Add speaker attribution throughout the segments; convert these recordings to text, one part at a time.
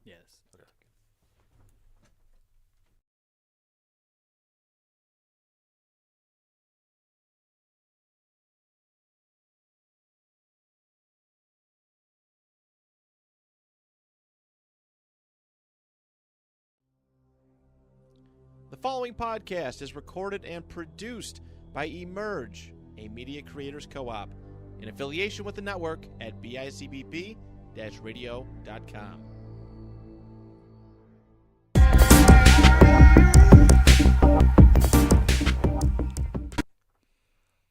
Speaker 1: Yes.
Speaker 2: Okay.
Speaker 3: The following podcast is recorded and produced by Emerge, a media creators co-op, in affiliation with the network at bicbp-radio.com.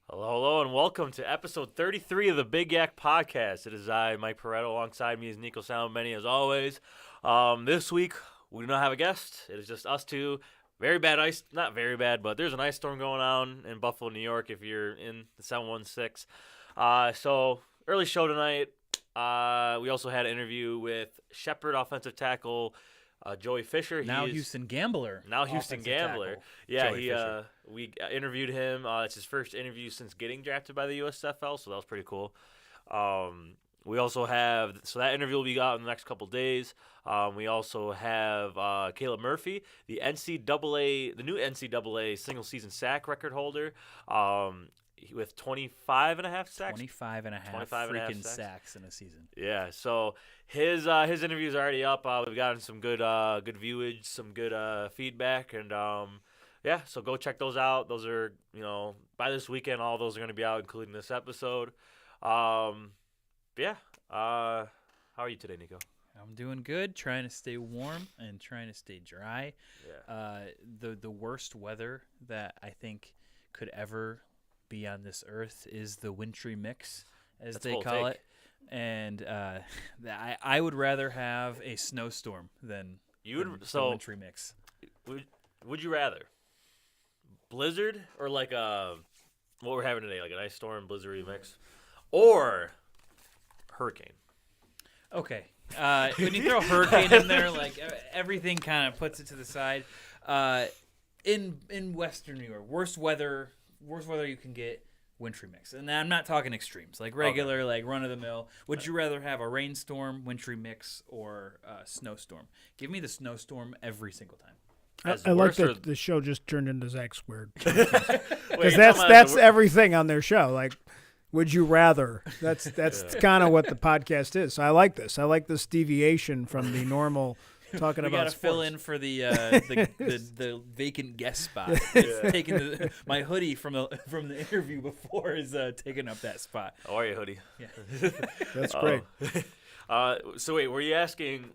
Speaker 2: Hello, and welcome to episode 33 of the Big YAC podcast. It is I, Mike Pareto. Alongside me is Nico Salomeni, as always. This week, we do not have a guest. It is just us two. Very bad ice, not very bad, but there's an ice storm going on in Buffalo, New York, if you're in the 716. So, early show tonight. We also had an interview with Shepherd offensive tackle Joey Fisher.
Speaker 1: Now Houston Gambler.
Speaker 2: Now Houston Gambler.
Speaker 1: Tackle,
Speaker 2: Yeah,
Speaker 1: Joey
Speaker 2: we interviewed him. It's his first interview since getting drafted by the USFL, so that was pretty cool. We also have, so that interview will be out in the next couple days. We also have Caleb Murphy, the new NCAA single season sack record holder, with 25 and a half sacks.
Speaker 1: 25 and a half freaking sacks in a season.
Speaker 2: Yeah, so his interview is already up. We've gotten some good viewage, some good feedback, and yeah, so go check those out. Those are, by this weekend, all those are going to be out, including this episode. Yeah. How are you today, Nico?
Speaker 1: I'm doing good, trying to stay warm and trying to stay dry.
Speaker 2: Yeah.
Speaker 1: The worst weather that I think could ever be on this earth is the wintry mix, as
Speaker 2: That's
Speaker 1: they call it. And I would rather have a snowstorm than the wintry mix.
Speaker 2: Would you rather blizzard or like what we're having today, like an ice storm, blizzardy mix, or hurricane?
Speaker 1: Okay. When you throw hurricane in there, like everything kind of puts it to the side. In Western New York, worst weather you can get, wintry mix. And I'm not talking extremes, like regular, like run of the mill. Would you rather have a rainstorm, wintry mix, or a snowstorm? Give me the snowstorm every single time.
Speaker 4: I like that the show just turned into Zach Squared.
Speaker 2: Because
Speaker 4: that's everything on their show. Like, would you rather? That's kind of what the podcast is. So I like this. I like this deviation from the normal talking about sports.
Speaker 1: We got to fill in for the vacant guest spot. It's taking my hoodie from the interview before is taking up that spot.
Speaker 2: How are you, hoodie?
Speaker 1: Yeah.
Speaker 4: That's great.
Speaker 2: So wait, were you asking?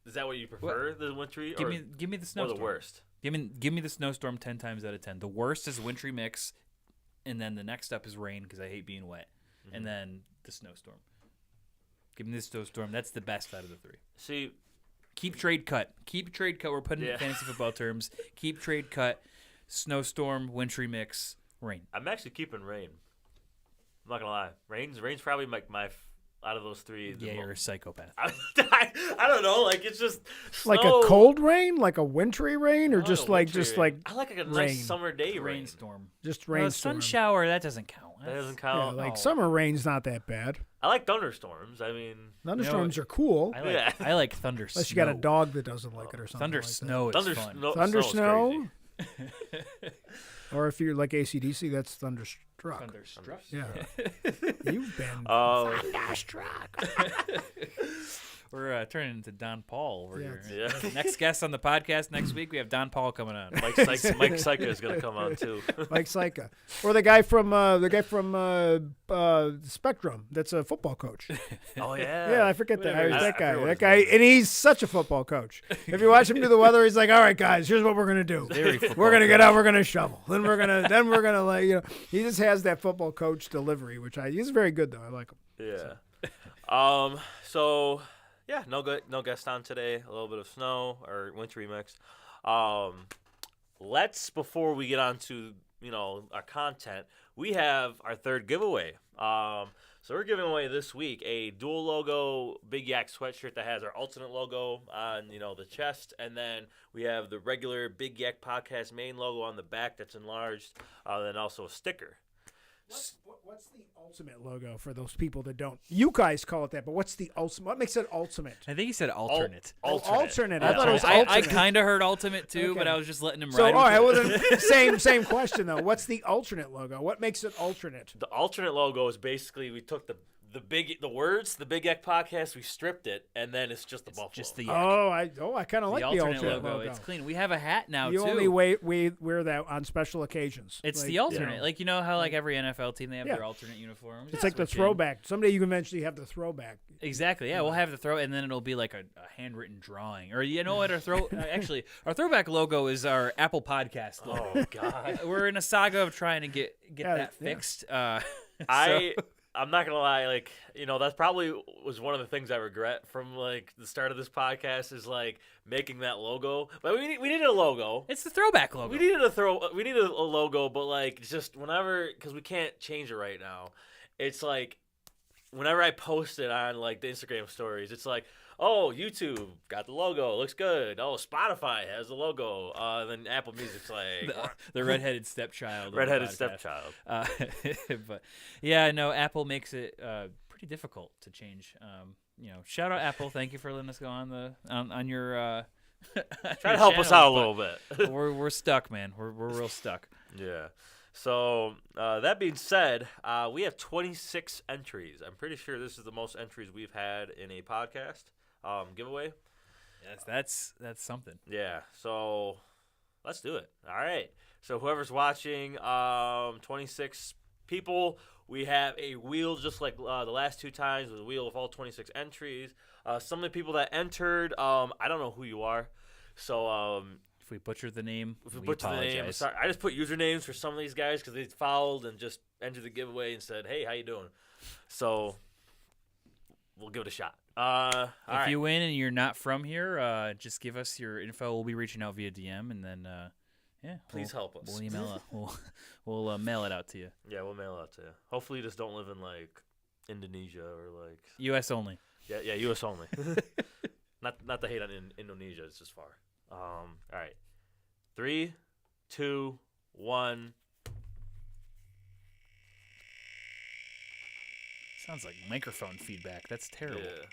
Speaker 2: Is that what you prefer, the wintry?
Speaker 1: Give me the snowstorm.
Speaker 2: Or the worst?
Speaker 1: Give me the snowstorm 10 times out of 10. The worst is wintry mix, and then the next up is rain because I hate being wet, and then the snowstorm. Give me the snowstorm. That's the best out of the three.
Speaker 2: See,
Speaker 1: keep trade cut. We're putting it in fantasy football terms. Keep trade cut. Snowstorm, wintry mix, rain.
Speaker 2: I'm actually keeping rain. I'm not gonna lie. Rain's probably like my out of those three.
Speaker 1: Yeah, you're a psychopath.
Speaker 2: I don't know. Like it's just snow.
Speaker 4: Like a cold rain, like a wintry rain, or just like
Speaker 2: I like a
Speaker 4: rain.
Speaker 2: nice summer day
Speaker 1: rainstorm.
Speaker 4: Just rainstorm.
Speaker 1: Sun shower, that doesn't count.
Speaker 2: That doesn't count.
Speaker 4: Yeah, summer rain's not that bad.
Speaker 2: I like thunderstorms. I mean,
Speaker 4: thunderstorms are cool.
Speaker 1: I like thunder snow.
Speaker 4: Unless you got a dog that doesn't like it or something.
Speaker 1: Thunder
Speaker 4: like
Speaker 1: snow
Speaker 4: that.
Speaker 1: is fun.
Speaker 4: Thunder snow. Or if you're like AC/DC, that's thunderstruck.
Speaker 1: Thunderstruck.
Speaker 4: Yeah. You've been thunderstruck.
Speaker 1: We're turning into Don Paul over here.
Speaker 2: Yeah.
Speaker 1: Next guest on the podcast next week, we have Don Paul coming on.
Speaker 2: Mike Syka is going to come on too.
Speaker 4: Mike Syka, or the guy from Spectrum. That's a football coach.
Speaker 2: Oh yeah.
Speaker 4: Yeah, I forget that guy. That guy, and he's such a football coach. If you watch him do the weather, he's like, "All right, guys, here's what we're gonna do. We're gonna get out. We're gonna shovel. Then we're gonna like He just has that football coach delivery, he's very good though. I like him.
Speaker 2: Yeah. So. Yeah, no guest on today. A little bit of snow or wintry mix. Before we get on to our content, we have our third giveaway. So we're giving away this week a dual logo Big YAC sweatshirt that has our alternate logo on the chest, and then we have the regular Big YAC podcast main logo on the back that's enlarged, then also a sticker.
Speaker 4: What's the ultimate logo for those people that don't? You guys call it that, but what's the ultimate? What makes it ultimate?
Speaker 1: I think he said alternate.
Speaker 4: Alternate.
Speaker 1: Yeah.
Speaker 4: I thought it was alternate.
Speaker 1: I kind of heard ultimate too,
Speaker 4: Okay.
Speaker 1: but I was just letting him
Speaker 4: So,
Speaker 1: ride.
Speaker 4: all right,
Speaker 1: with
Speaker 4: well,
Speaker 1: it.
Speaker 4: then, same question though. What's the alternate logo? What makes it alternate?
Speaker 2: The alternate logo is basically we took the Big Yak podcast, we stripped it, and then it's just the buffalo.
Speaker 1: Just the yak.
Speaker 4: I kind of like the alternate logo.
Speaker 1: It's clean. We have a hat now
Speaker 4: You
Speaker 1: too.
Speaker 4: only wear that on special occasions.
Speaker 1: It's
Speaker 4: like,
Speaker 1: the alternate.
Speaker 4: you know.
Speaker 1: Like, you know how like every NFL team, they have
Speaker 4: Yeah.
Speaker 1: their alternate uniforms.
Speaker 4: It's like the
Speaker 1: Switch in.
Speaker 4: throwback. Someday you can eventually have the throwback.
Speaker 1: Exactly. Yeah, we'll have the throw, and then it'll be like a handwritten drawing. Or you know what? Our our throwback logo is our Apple Podcast logo.
Speaker 2: Oh God.
Speaker 1: We're in a saga of trying to get that fixed.
Speaker 2: I'm not gonna lie, like, you know, that's probably was one of the things I regret from like the start of this podcast is like making that logo. But we needed a logo.
Speaker 1: It's the throwback logo.
Speaker 2: We needed a logo, but like just whenever, because we can't change it right now. It's like whenever I post it on like the Instagram stories, it's like, oh, YouTube got the logo, looks good. Oh, Spotify has the logo. Then Apple Music's like
Speaker 1: the redheaded stepchild.
Speaker 2: redheaded stepchild.
Speaker 1: But yeah, no, Apple makes it pretty difficult to change. You know, shout out Apple. Thank you for letting us go on your.
Speaker 2: Try to help us out a little bit.
Speaker 1: we're stuck, man. We're real stuck.
Speaker 2: Yeah. So that being said, we have 26 entries. I'm pretty sure this is the most entries we've had in a podcast giveaway.
Speaker 1: Yes, that's something.
Speaker 2: Yeah. So let's do it. All right. So whoever's watching, 26 people. We have a wheel just like the last two times with a wheel of all 26 entries. Some of the people that entered, I don't know who you are. So
Speaker 1: if we butchered the name,
Speaker 2: we apologize. The name, sorry. I just put usernames for some of these guys because they followed and just entered the giveaway and said, "Hey, how you doing?" So we'll give it a shot.
Speaker 1: If you win and you're not from here, just give us your info. We'll be reaching out via DM, and then
Speaker 2: please help us.
Speaker 1: We'll email it. We'll mail it out to you.
Speaker 2: Yeah, we'll mail it out to you. Hopefully, you just don't live in like Indonesia or like
Speaker 1: U.S. only.
Speaker 2: Yeah, U.S. only. not to hate on Indonesia. It's just far. All right. 3, 2, 1.
Speaker 1: Sounds like microphone feedback. That's terrible.
Speaker 2: Yeah.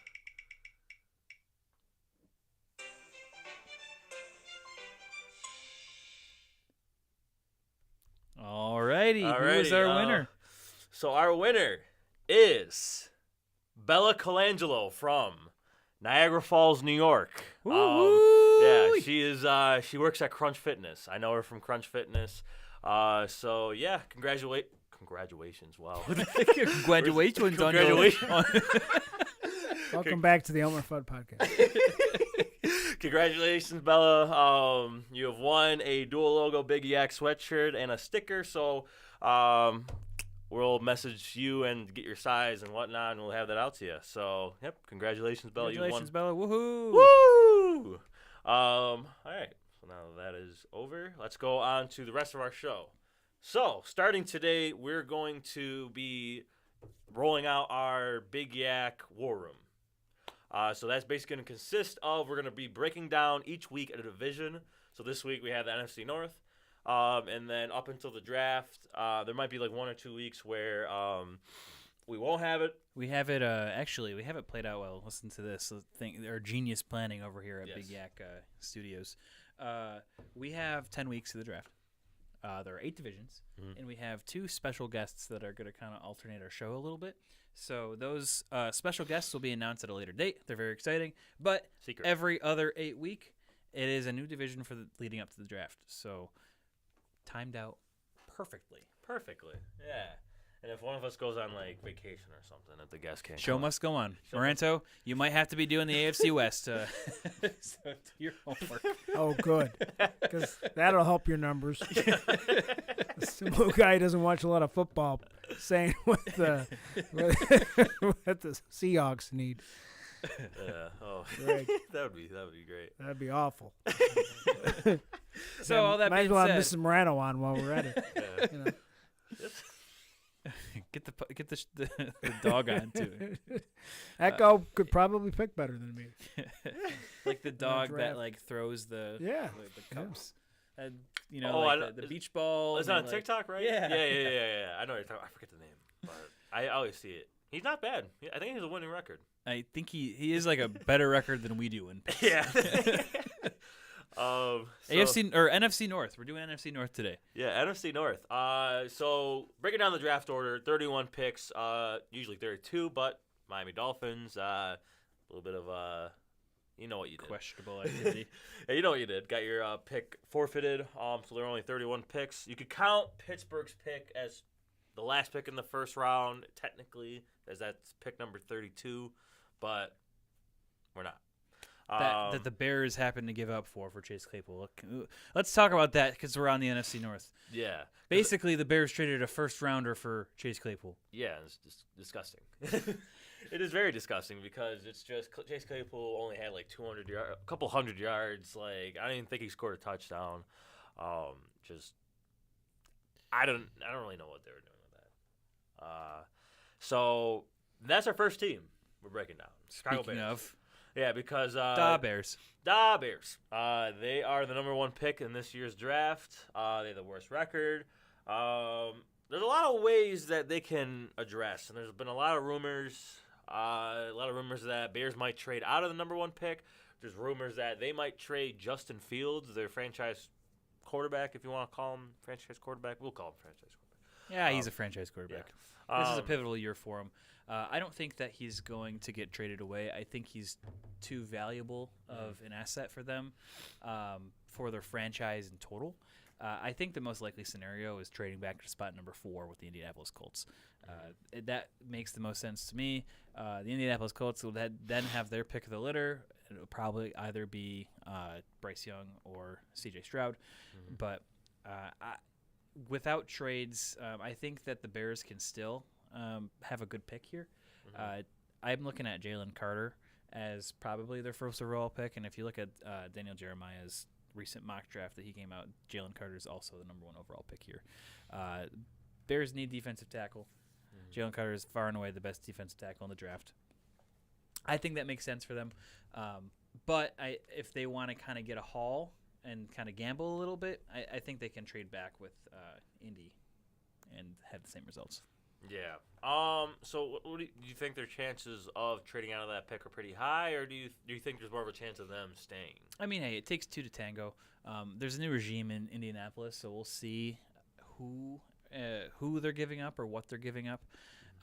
Speaker 1: Alrighty. Who is our winner?
Speaker 2: So our winner is Bella Colangelo from Niagara Falls, New York. Yeah, she is. She works at Crunch Fitness. I know her from Crunch Fitness. So yeah, congratulations! Wow.
Speaker 1: Congratulations!
Speaker 4: Welcome back to the Elmer Fudd podcast.
Speaker 2: Congratulations, Bella. You have won a dual logo Big Yak sweatshirt and a sticker. So we'll message you and get your size and whatnot, and we'll have that out to you. So yep, congratulations, Bella.
Speaker 1: Congratulations,
Speaker 2: you won.
Speaker 1: Bella! Woohoo!
Speaker 2: Woo! All right. So now that is over, let's go on to the rest of our show. So starting today, we're going to be rolling out our Big Yak War Room. So that's basically going to consist of, we're going to be breaking down each week at a division. So this week we have the NFC North. And then up until the draft, there might be like 1 or 2 weeks where we won't have it.
Speaker 1: We have it, actually, we have it played out well. Listen to this. Our genius planning over here at Big Yak Studios. We have 10 weeks of the draft. There are 8 divisions, and we have 2 special guests that are going to kind of alternate our show a little bit. So those special guests will be announced at a later date. They're very exciting. But
Speaker 2: Secret.
Speaker 1: Every other 8 week, it is a new division for the leading up to the draft. So timed out perfectly.
Speaker 2: Perfectly, yeah. And if one of us goes on like vacation or something, if the guest can't
Speaker 1: Show
Speaker 2: come
Speaker 1: must go on. Moranto, you might have to be doing the AFC West. So do your homework.
Speaker 4: Oh, good. Because that'll help your numbers. This little guy doesn't watch a lot of football saying what the Seahawks need.
Speaker 2: Yeah. Oh,
Speaker 4: Right.
Speaker 2: that would be great.
Speaker 4: That'd be awful.
Speaker 1: So all that
Speaker 4: might
Speaker 1: being
Speaker 4: as well have
Speaker 1: said,
Speaker 4: Mrs. Morano on while we're at it.
Speaker 2: Yeah.
Speaker 4: You know.
Speaker 1: get the dog on too.
Speaker 4: Echo could probably pick better than me.
Speaker 1: Like the dog that
Speaker 4: draft.
Speaker 1: like throws the
Speaker 4: Yeah.
Speaker 1: the cups. You know, the beach ball.
Speaker 2: It's on TikTok, right?
Speaker 1: Yeah.
Speaker 2: Yeah. I know what you're talking. I forget the name, but I always see it. He's not bad. I think he's a winning record.
Speaker 1: I think he is like a better record than we do in picks.
Speaker 2: Yeah.
Speaker 1: AFC or NFC North. We're doing NFC North today.
Speaker 2: Yeah, NFC North. So breaking down the draft order, 31 picks, usually 32, but Miami Dolphins, a little bit of you know what you did.
Speaker 1: Questionable activity.
Speaker 2: Yeah, you know what you did. Got your pick forfeited. So there are only 31 picks. You could count Pittsburgh's pick as the last pick in the first round, technically, as that's pick number 32, but we're not.
Speaker 1: That the Bears happened to give up for Chase Claypool. Look, let's talk about that because we're on the NFC North.
Speaker 2: Yeah.
Speaker 1: Basically, the Bears traded a first-rounder for Chase Claypool.
Speaker 2: Yeah, it's just disgusting. It is very disgusting because it's just Chase Claypool only had like 200 yards, a couple hundred yards. Like I don't even think he scored a touchdown. I don't really know what they were doing with that. So that's our first team we're breaking down.
Speaker 1: Speaking of.
Speaker 2: Yeah, because
Speaker 1: Da Bears.
Speaker 2: They are the number 1 pick in this year's draft. They have the worst record. There's a lot of ways that they can address, and there's been a lot of rumors. That Bears might trade out of the number 1 pick. There's rumors that they might trade Justin Fields, their franchise quarterback, if you want to call him franchise quarterback. We'll call him franchise quarterback.
Speaker 1: Yeah, he's a franchise quarterback.
Speaker 2: Yeah.
Speaker 1: This is a pivotal year for him. I don't think that he's going to get traded away. I think he's too valuable of an asset for them for their franchise in total. I think the most likely scenario is trading back to spot number 4 with the Indianapolis Colts. That makes the most sense to me. The Indianapolis Colts will then have their pick of the litter. It'll probably either be Bryce Young or C.J. Stroud. Mm-hmm. But without trades, I think that the Bears can still have a good pick here. Mm-hmm. I'm looking at Jalen Carter as probably their first overall pick. And if you look at Daniel Jeremiah's recent mock draft that he came out, Jalen Carter is also the number 1 overall pick here. Bears need defensive tackle. Mm-hmm. Jalen Carter is far and away the best defensive tackle in the draft. I think that makes sense for them. But if they want to kind of get a haul and kind of gamble a little bit, I think they can trade back with Indy and have the same results.
Speaker 2: Yeah. So what do you think their chances of trading out of that pick are pretty high, or do you think there's more of a chance of them staying? I
Speaker 1: mean, hey, it takes 2 to tango. There's a new regime in Indianapolis, so we'll see who they're giving up or what they're giving up.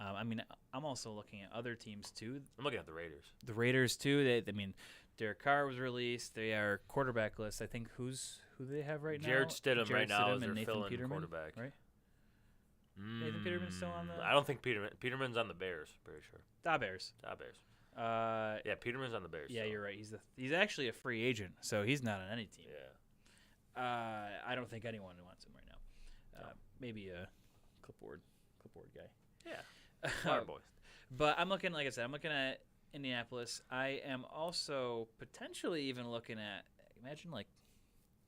Speaker 1: I mean, I'm also looking at other teams too.
Speaker 2: I'm looking at the Raiders.
Speaker 1: The Raiders too. Derek Carr was released. They are quarterbackless. I think who do they have right now?
Speaker 2: Jared Stidham right now is their
Speaker 1: Nathan
Speaker 2: fill-in
Speaker 1: Peterman,
Speaker 2: quarterback.
Speaker 1: Right? Nathan Peterman's still on the.
Speaker 2: I don't think Peterman's on the Bears. Pretty sure.
Speaker 1: Da Bears.
Speaker 2: Yeah, Peterman's on the Bears.
Speaker 1: Yeah, you're right. He's actually a free agent, so he's not on any team.
Speaker 2: Yeah.
Speaker 1: I don't think anyone wants him right now. Maybe a clipboard guy.
Speaker 2: Yeah. Water boys.
Speaker 1: But I'm looking, like I said, at Indianapolis. I am also potentially even looking at, imagine like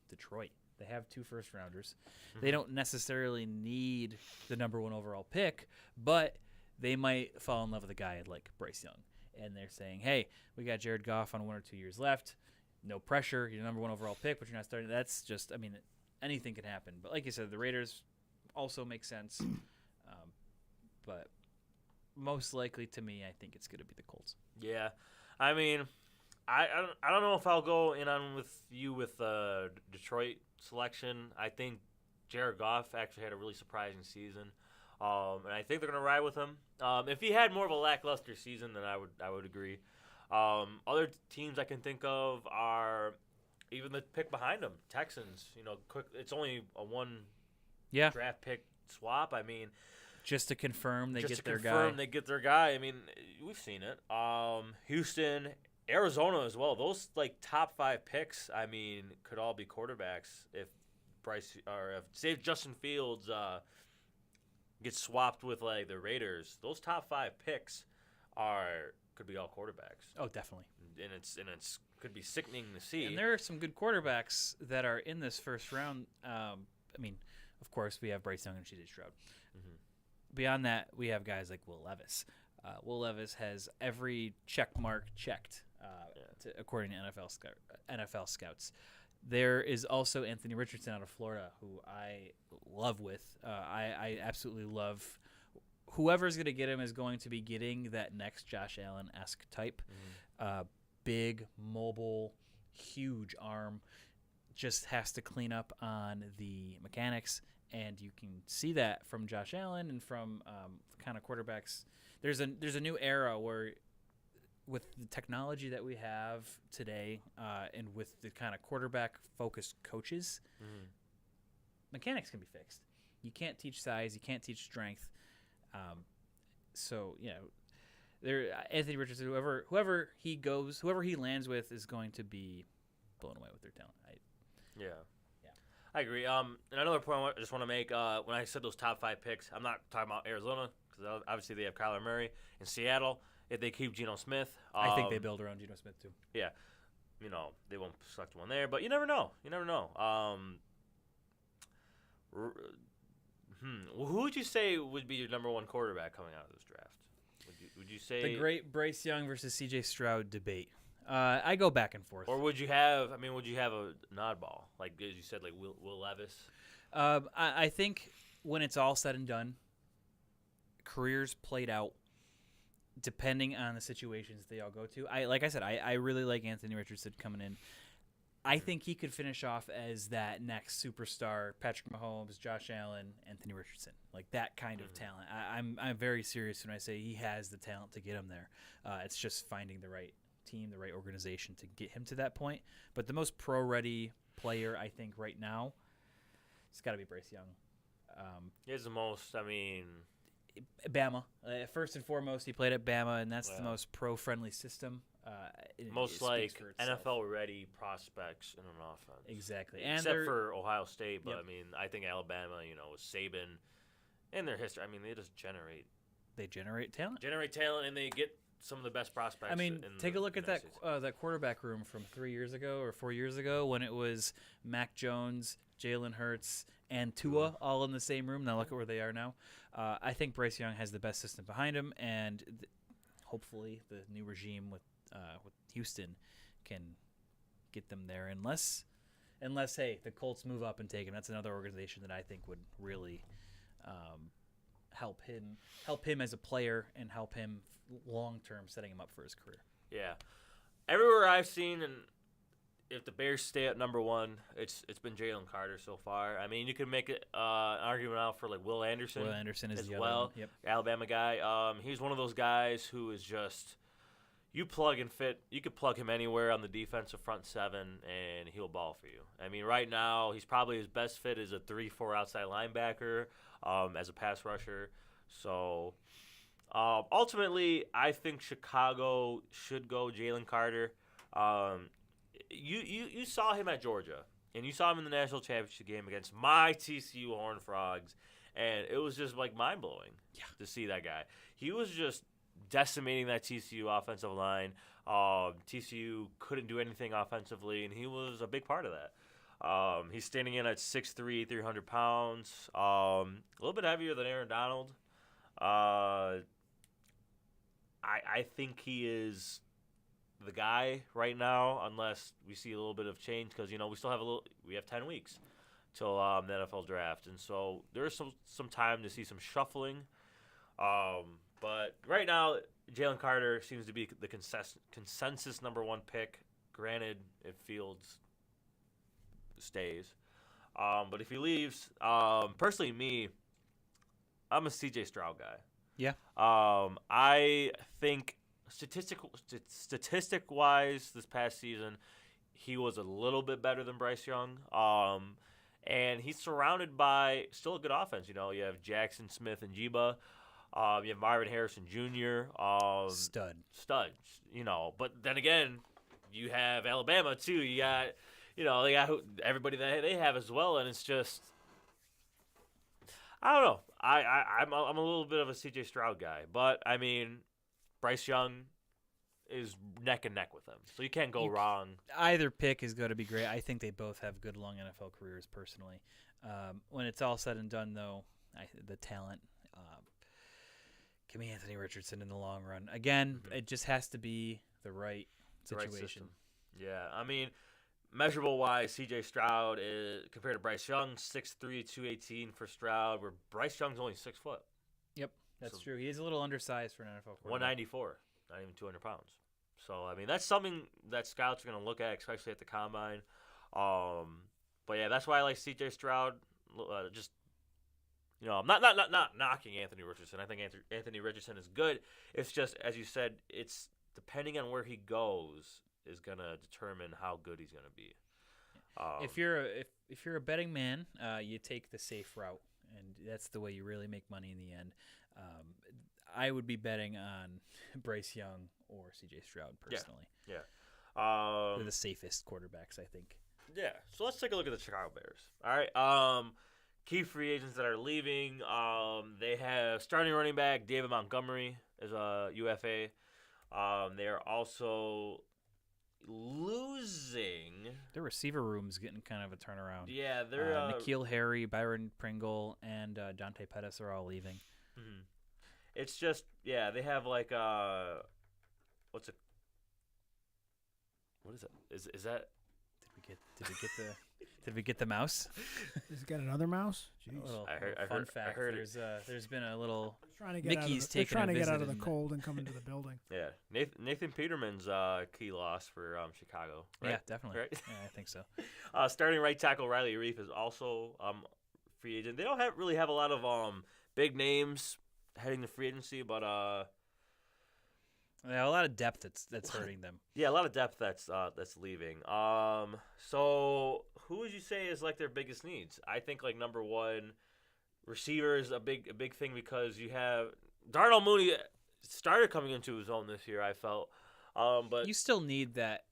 Speaker 1: Detroit. They have 2 first-rounders. Mm-hmm. They don't necessarily need the number 1 overall pick, but they might fall in love with a guy like Bryce Young. And they're saying, hey, we got Jared Goff on 1 or 2 years left. No pressure. You're the number 1 overall pick, but you're not starting. That's just, I mean, anything can happen. But like you said, the Raiders also make sense. But most likely to me, I think it's going to be the Colts.
Speaker 2: Yeah. I mean, I don't know if I'll go in on with you with Detroit selection. I think Jared Goff actually had a really surprising season, and I think they're going to ride with him. If he had more of a lackluster season, then I would agree. Other teams I can think of are even the pick behind them, Texans. It's only a 1 draft pick swap. I mean,
Speaker 1: just to confirm they get their
Speaker 2: guy. I mean, we've seen it. Houston, Arizona as well. Those top 5 picks, I mean, could all be quarterbacks if if Justin Fields gets swapped with the Raiders. Those top 5 picks could be all quarterbacks.
Speaker 1: Oh, definitely.
Speaker 2: And it's could be sickening to see.
Speaker 1: And there are some good quarterbacks that are in this first round. I mean, of course, we have Bryce Young and C.J. Stroud. Mm-hmm. Beyond that, we have guys like Will Levis. Will Levis has every check mark checked, according to NFL scouts. There is also Anthony Richardson out of Florida, who I love I absolutely love. Whoever's going to get him is going to be getting that next Josh Allen-esque type. Big, mobile, huge arm. Just has to clean up on the mechanics, and you can see that from Josh Allen and from kind of quarterbacks. There's a new era where, with the technology that we have today, and with the kind of quarterback-focused coaches, mechanics can be fixed. You can't teach size. You can't teach strength. So Anthony Richardson, whoever he lands with, is going to be blown away with their talent.
Speaker 2: I agree. And another point I just want to make, when I said those top 5 picks, I'm not talking about Arizona, because obviously they have Kyler Murray. In Seattle, if they keep Geno Smith,
Speaker 1: I think they build around Geno Smith too.
Speaker 2: Yeah, they won't select one there, but you never know. Who would you say would be your number 1 quarterback coming out of this draft? Would you say
Speaker 1: the great Bryce Young versus C.J. Stroud debate? I go back and forth.
Speaker 2: Or would you have? Would you have an oddball, like as you said, like Will Levis?
Speaker 1: I think when it's all said and done, careers played out, depending on the situations they all go to. Like I said, I really like Anthony Richardson coming in. I think he could finish off as that next superstar, Patrick Mahomes, Josh Allen, Anthony Richardson, like that kind of talent. I'm very serious when I say he has the talent to get him there. It's just finding the right team, the right organization to get him to that point. But the most pro-ready player, I think, right now, it's got to be Bryce Young.
Speaker 2: He's the most,
Speaker 1: Bama. First and foremost, he played at Bama, and that's the most pro-friendly system.
Speaker 2: Most like NFL-ready prospects in an offense.
Speaker 1: Exactly.
Speaker 2: Except for Ohio State, but
Speaker 1: Yep.
Speaker 2: I think Alabama, with Saban and their history, they just generate
Speaker 1: talent.
Speaker 2: And they get some of the best prospects.
Speaker 1: Take a look at that quarterback room from 3 years ago or 4 years ago when it was Mac Jones, Jalen Hurts, and Tua all in the same room. Now look at where they are now. I think Bryce Young has the best system behind him, and hopefully the new regime with Houston can get them there. Unless the Colts move up and take him. That's another organization that I think would really help him as a player and help him long-term, setting him up for his career.
Speaker 2: Yeah. Everywhere I've seen, and if the Bears stay at number 1, it's been Jalen Carter so far. You can make an argument out for like Will Anderson.
Speaker 1: Will Anderson is
Speaker 2: as
Speaker 1: the
Speaker 2: well.
Speaker 1: other one. Yep.
Speaker 2: Alabama guy. He's one of those guys who is just, you plug and fit. You could plug him anywhere on the defensive front 7, and he'll ball for you. Right now, he's probably his best fit as a 3-4 outside linebacker, as a pass rusher. So, ultimately, I think Chicago should go Jalen Carter. You saw him at Georgia, and you saw him in the national championship game against my TCU Horned Frogs, and it was just like mind-blowing to see that guy. He was just decimating that TCU offensive line. TCU couldn't do anything offensively, and he was a big part of that. He's standing in at 6'3", 300 pounds, a little bit heavier than Aaron Donald. I think he is the guy right now, unless we see a little bit of change, because we have 10 weeks till the NFL draft, and so there's some time to see some shuffling. But right now, Jalen Carter seems to be the consensus number 1 pick. Granted, if Fields stays, but if he leaves, personally, me, I'm a C.J. Stroud guy.
Speaker 1: Yeah.
Speaker 2: I think statistic-wise, this past season, he was a little bit better than Bryce Young. And he's surrounded by still a good offense. You have Jackson Smith and Jiba. You have Marvin Harrison Jr.
Speaker 1: Stud.
Speaker 2: But then again, you have Alabama too. You got, they got everybody that they have as well, and it's just, I don't know. I'm a little bit of a C.J. Stroud guy, but Bryce Young is neck and neck with him, so you can't go wrong.
Speaker 1: Either pick is going to be great. I think they both have good long NFL careers personally. When it's all said and done, though, the talent. Give me Anthony Richardson in the long run. Again, it just has to be the right situation.
Speaker 2: Yeah, Measurable-wise, C.J. Stroud is, compared to Bryce Young, 6'3", 218 for Stroud, where Bryce Young's only 6 foot.
Speaker 1: Yep, that's true. He is a little undersized for an NFL quarterback.
Speaker 2: 194, not even 200 pounds. So, I mean, that's something that scouts are going to look at, especially at the combine. But, yeah, that's why I like C.J. Stroud. Just, I'm not knocking Anthony Richardson. I think Anthony Richardson is good. It's just, as you said, it's depending on where he goes is going to determine how good he's going to be.
Speaker 1: If you're a betting man, you take the safe route, and that's the way you really make money in the end. I would be betting on Bryce Young or C.J. Stroud personally.
Speaker 2: Yeah.
Speaker 1: They're the safest quarterbacks, I think.
Speaker 2: Yeah. So let's take a look at the Chicago Bears. All right. Key free agents that are leaving. They have starting running back David Montgomery as a UFA. They are also losing.
Speaker 1: Their receiver room's getting kind of a turnaround.
Speaker 2: Yeah, they're
Speaker 1: N'Keal Harry, Byron Pringle, and Dante Pettis are all leaving.
Speaker 2: Mm-hmm. It's just they have like what is it? Is that?
Speaker 1: Did we get the mouse?
Speaker 4: Has it got another mouse? Jeez.
Speaker 2: I
Speaker 1: fact.
Speaker 2: heard
Speaker 1: there's been a little.
Speaker 4: Mickey's trying to get out of the cold and come into the building.
Speaker 2: Yeah, Nathan Peterman's key loss for Chicago. Right?
Speaker 1: Yeah, definitely.
Speaker 2: Right?
Speaker 1: Yeah, I think so.
Speaker 2: Starting right tackle Riley Reif is also free agent. They don't really have a lot of big names heading to free agency, but
Speaker 1: yeah, a lot of depth that's hurting them.
Speaker 2: Yeah, a lot of depth that's leaving. So who would you say is like their biggest needs? I think like number one, receiver is a big thing because you have Darnell Mooney started coming into his own this year. I felt, but
Speaker 1: you still need that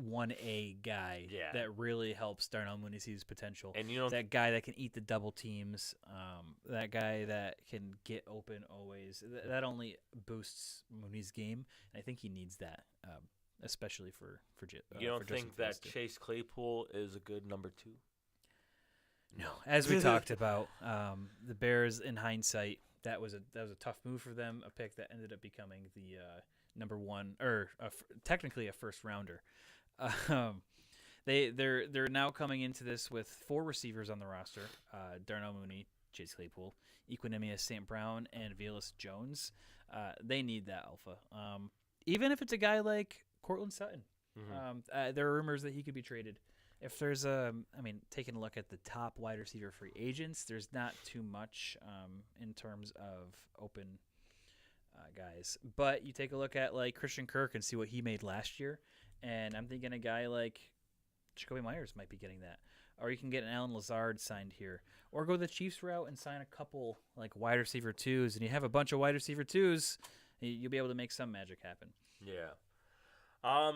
Speaker 1: 1A guy that really helps Darnell Mooney see his potential.
Speaker 2: And
Speaker 1: that guy that can eat the double teams, that guy that can get open always. That only boosts Mooney's game, and I think he needs that, especially for
Speaker 2: you don't
Speaker 1: for
Speaker 2: think that Chase Claypool is a good number 2?
Speaker 1: No, as we talked about, the Bears in hindsight, that was a tough move for them. A pick that ended up becoming the number 1 or technically a first rounder. They're now coming into this with 4 receivers on the roster: Darnell Mooney, Chase Claypool, Equinemius St. Brown, and Velus Jones. They need that alpha. Even if it's a guy like Cortland Sutton, there are rumors that he could be traded. If there's taking a look at the top wide receiver free agents, there's not too much in terms of open guys. But you take a look at like Christian Kirk and see what he made last year. And I'm thinking a guy like Jacoby Myers might be getting that. Or you can get an Alan Lazard signed here. Or go the Chiefs route and sign a couple like wide receiver 2s. And you have a bunch of wide receiver 2s, you'll be able to make some magic happen.
Speaker 2: Yeah.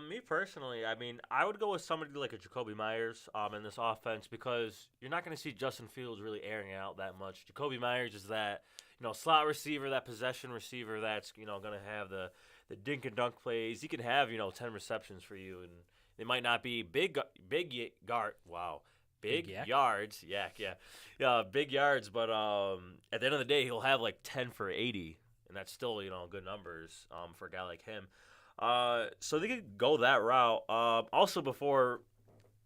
Speaker 2: Me personally, I mean, I would go with somebody like a Jacoby Myers in this offense because you're not going to see Justin Fields really airing it out that much. Jacoby Myers is that, slot receiver, that possession receiver that's, going to have the dink and dunk plays. He can have, 10 receptions for you, and they might not be big yards. Yeah, big yards, but at the end of the day, he'll have like 10 for 80, and that's still, good numbers for a guy like him. So they could go that route. Also, before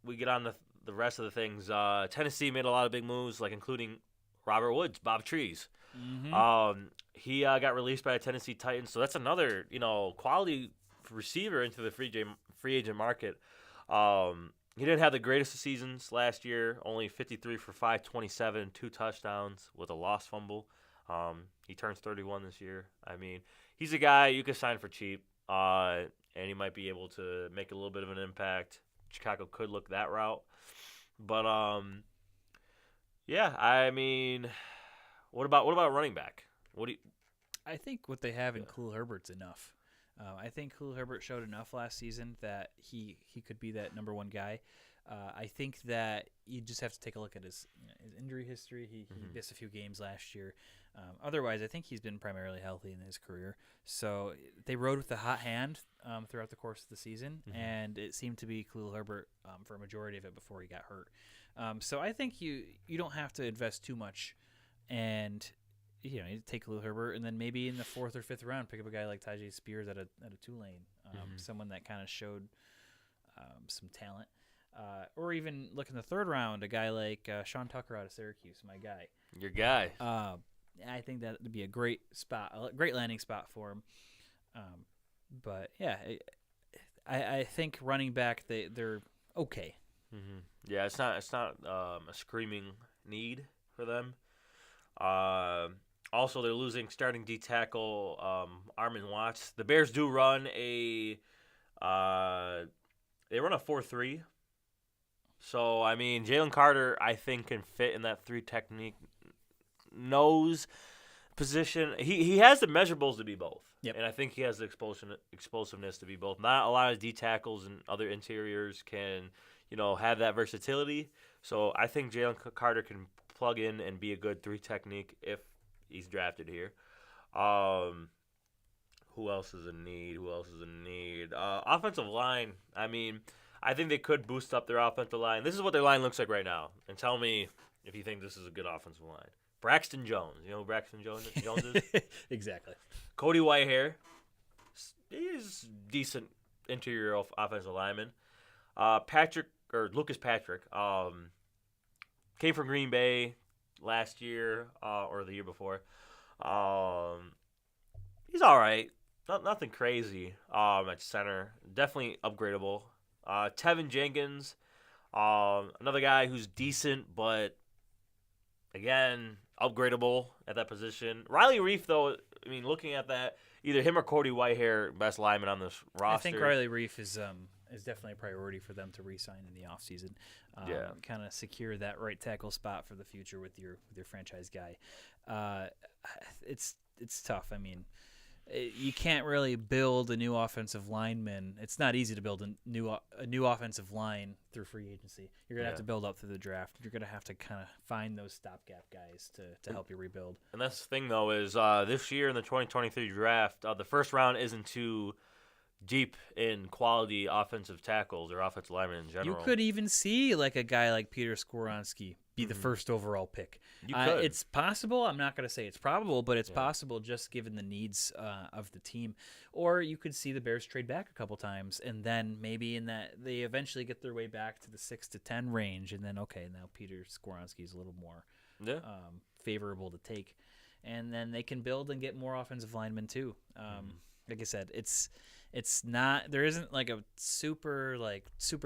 Speaker 2: we get on the rest of the things, Tennessee made a lot of big moves, like including Robert Woods, Bob Trees.
Speaker 1: Mm-hmm.
Speaker 2: He got released by the Tennessee Titans, so that's another quality receiver into the free agent market. He didn't have the greatest of seasons last year, only 53 for 527, 2 touchdowns with a lost fumble. He turns 31 this year. I mean, he's a guy you could sign for cheap. And he might be able to make a little bit of an impact. Chicago could look that route. But, yeah, I mean, what about running back?
Speaker 1: I think what they have in Khalil Herbert's enough. I think Khalil Herbert showed enough last season that he could be that number 1 guy. I think that you just have to take a look at his injury history. He missed a few games last year. Otherwise, I think he's been primarily healthy in his career. So they rode with the hot hand throughout the course of the season, and it seemed to be Khalil Herbert for a majority of it before he got hurt. So I think you don't have to invest too much, and you take Khalil Herbert, and then maybe in the 4th or 5th round, pick up a guy like Tyjae Spears at a Tulane, someone that kind of showed some talent. or even look in the third round, a guy like Sean Tucker out of Syracuse, my guy.
Speaker 2: Your guy.
Speaker 1: I think that would be a great spot, a great landing spot for him. But yeah, I think running back they're okay.
Speaker 2: Mm-hmm. Yeah, it's not a screaming need for them. Also, they're losing starting D tackle Armin Watts. The Bears do run a 4-3. So I mean, Jalen Carter I think can fit in that 3 technique nose position. He has the measurables to be both.
Speaker 1: Yep.
Speaker 2: And I think he has the explosiveness to be both. Not a lot of D tackles and other interiors can, have that versatility. So I think Jalen Carter can plug in and be a good 3 technique if he's drafted here. Who else is in need? Offensive line. I mean, I think they could boost up their offensive line. This is what their line looks like right now. And tell me if you think this is a good offensive line. Braxton Jones. You know who Braxton Jones is?
Speaker 1: Exactly. Cody
Speaker 2: Whitehair. He's decent interior offensive lineman. Lucas Patrick. Came from Green Bay last year or the year before. He's all right. Nothing crazy at center. Definitely upgradable. Tevin Jenkins, another guy who's decent, but again, upgradable at that position. Riley Reif, though, I mean, looking at that, either him or Cody Whitehair, best lineman on this roster.
Speaker 1: I think Riley Reif is definitely a priority for them to re-sign in the offseason. Kind of secure that right tackle spot for the future with your franchise guy. It's tough. I mean, you can't really build a new offensive lineman. It's not easy to build a new offensive line through free agency. You're gonna have to build up through the draft. You're gonna have to kind of find those stopgap guys to help you rebuild.
Speaker 2: And that's the thing, though, is this year in the 2023 draft, the first round isn't too deep in quality offensive tackles or offensive linemen in general.
Speaker 1: You could even see like a guy like Peter Skoronski be the first overall pick.
Speaker 2: You could.
Speaker 1: It's possible. I'm not going to say it's probable, but it's possible just given the needs of the team. Or you could see the Bears trade back a couple times, and then maybe in that they eventually get their way back to the 6 to 10 range, and then now Peter Skoronski is a little more favorable to take, and then they can build and get more offensive linemen too. Like I said, it's not, there isn't like a super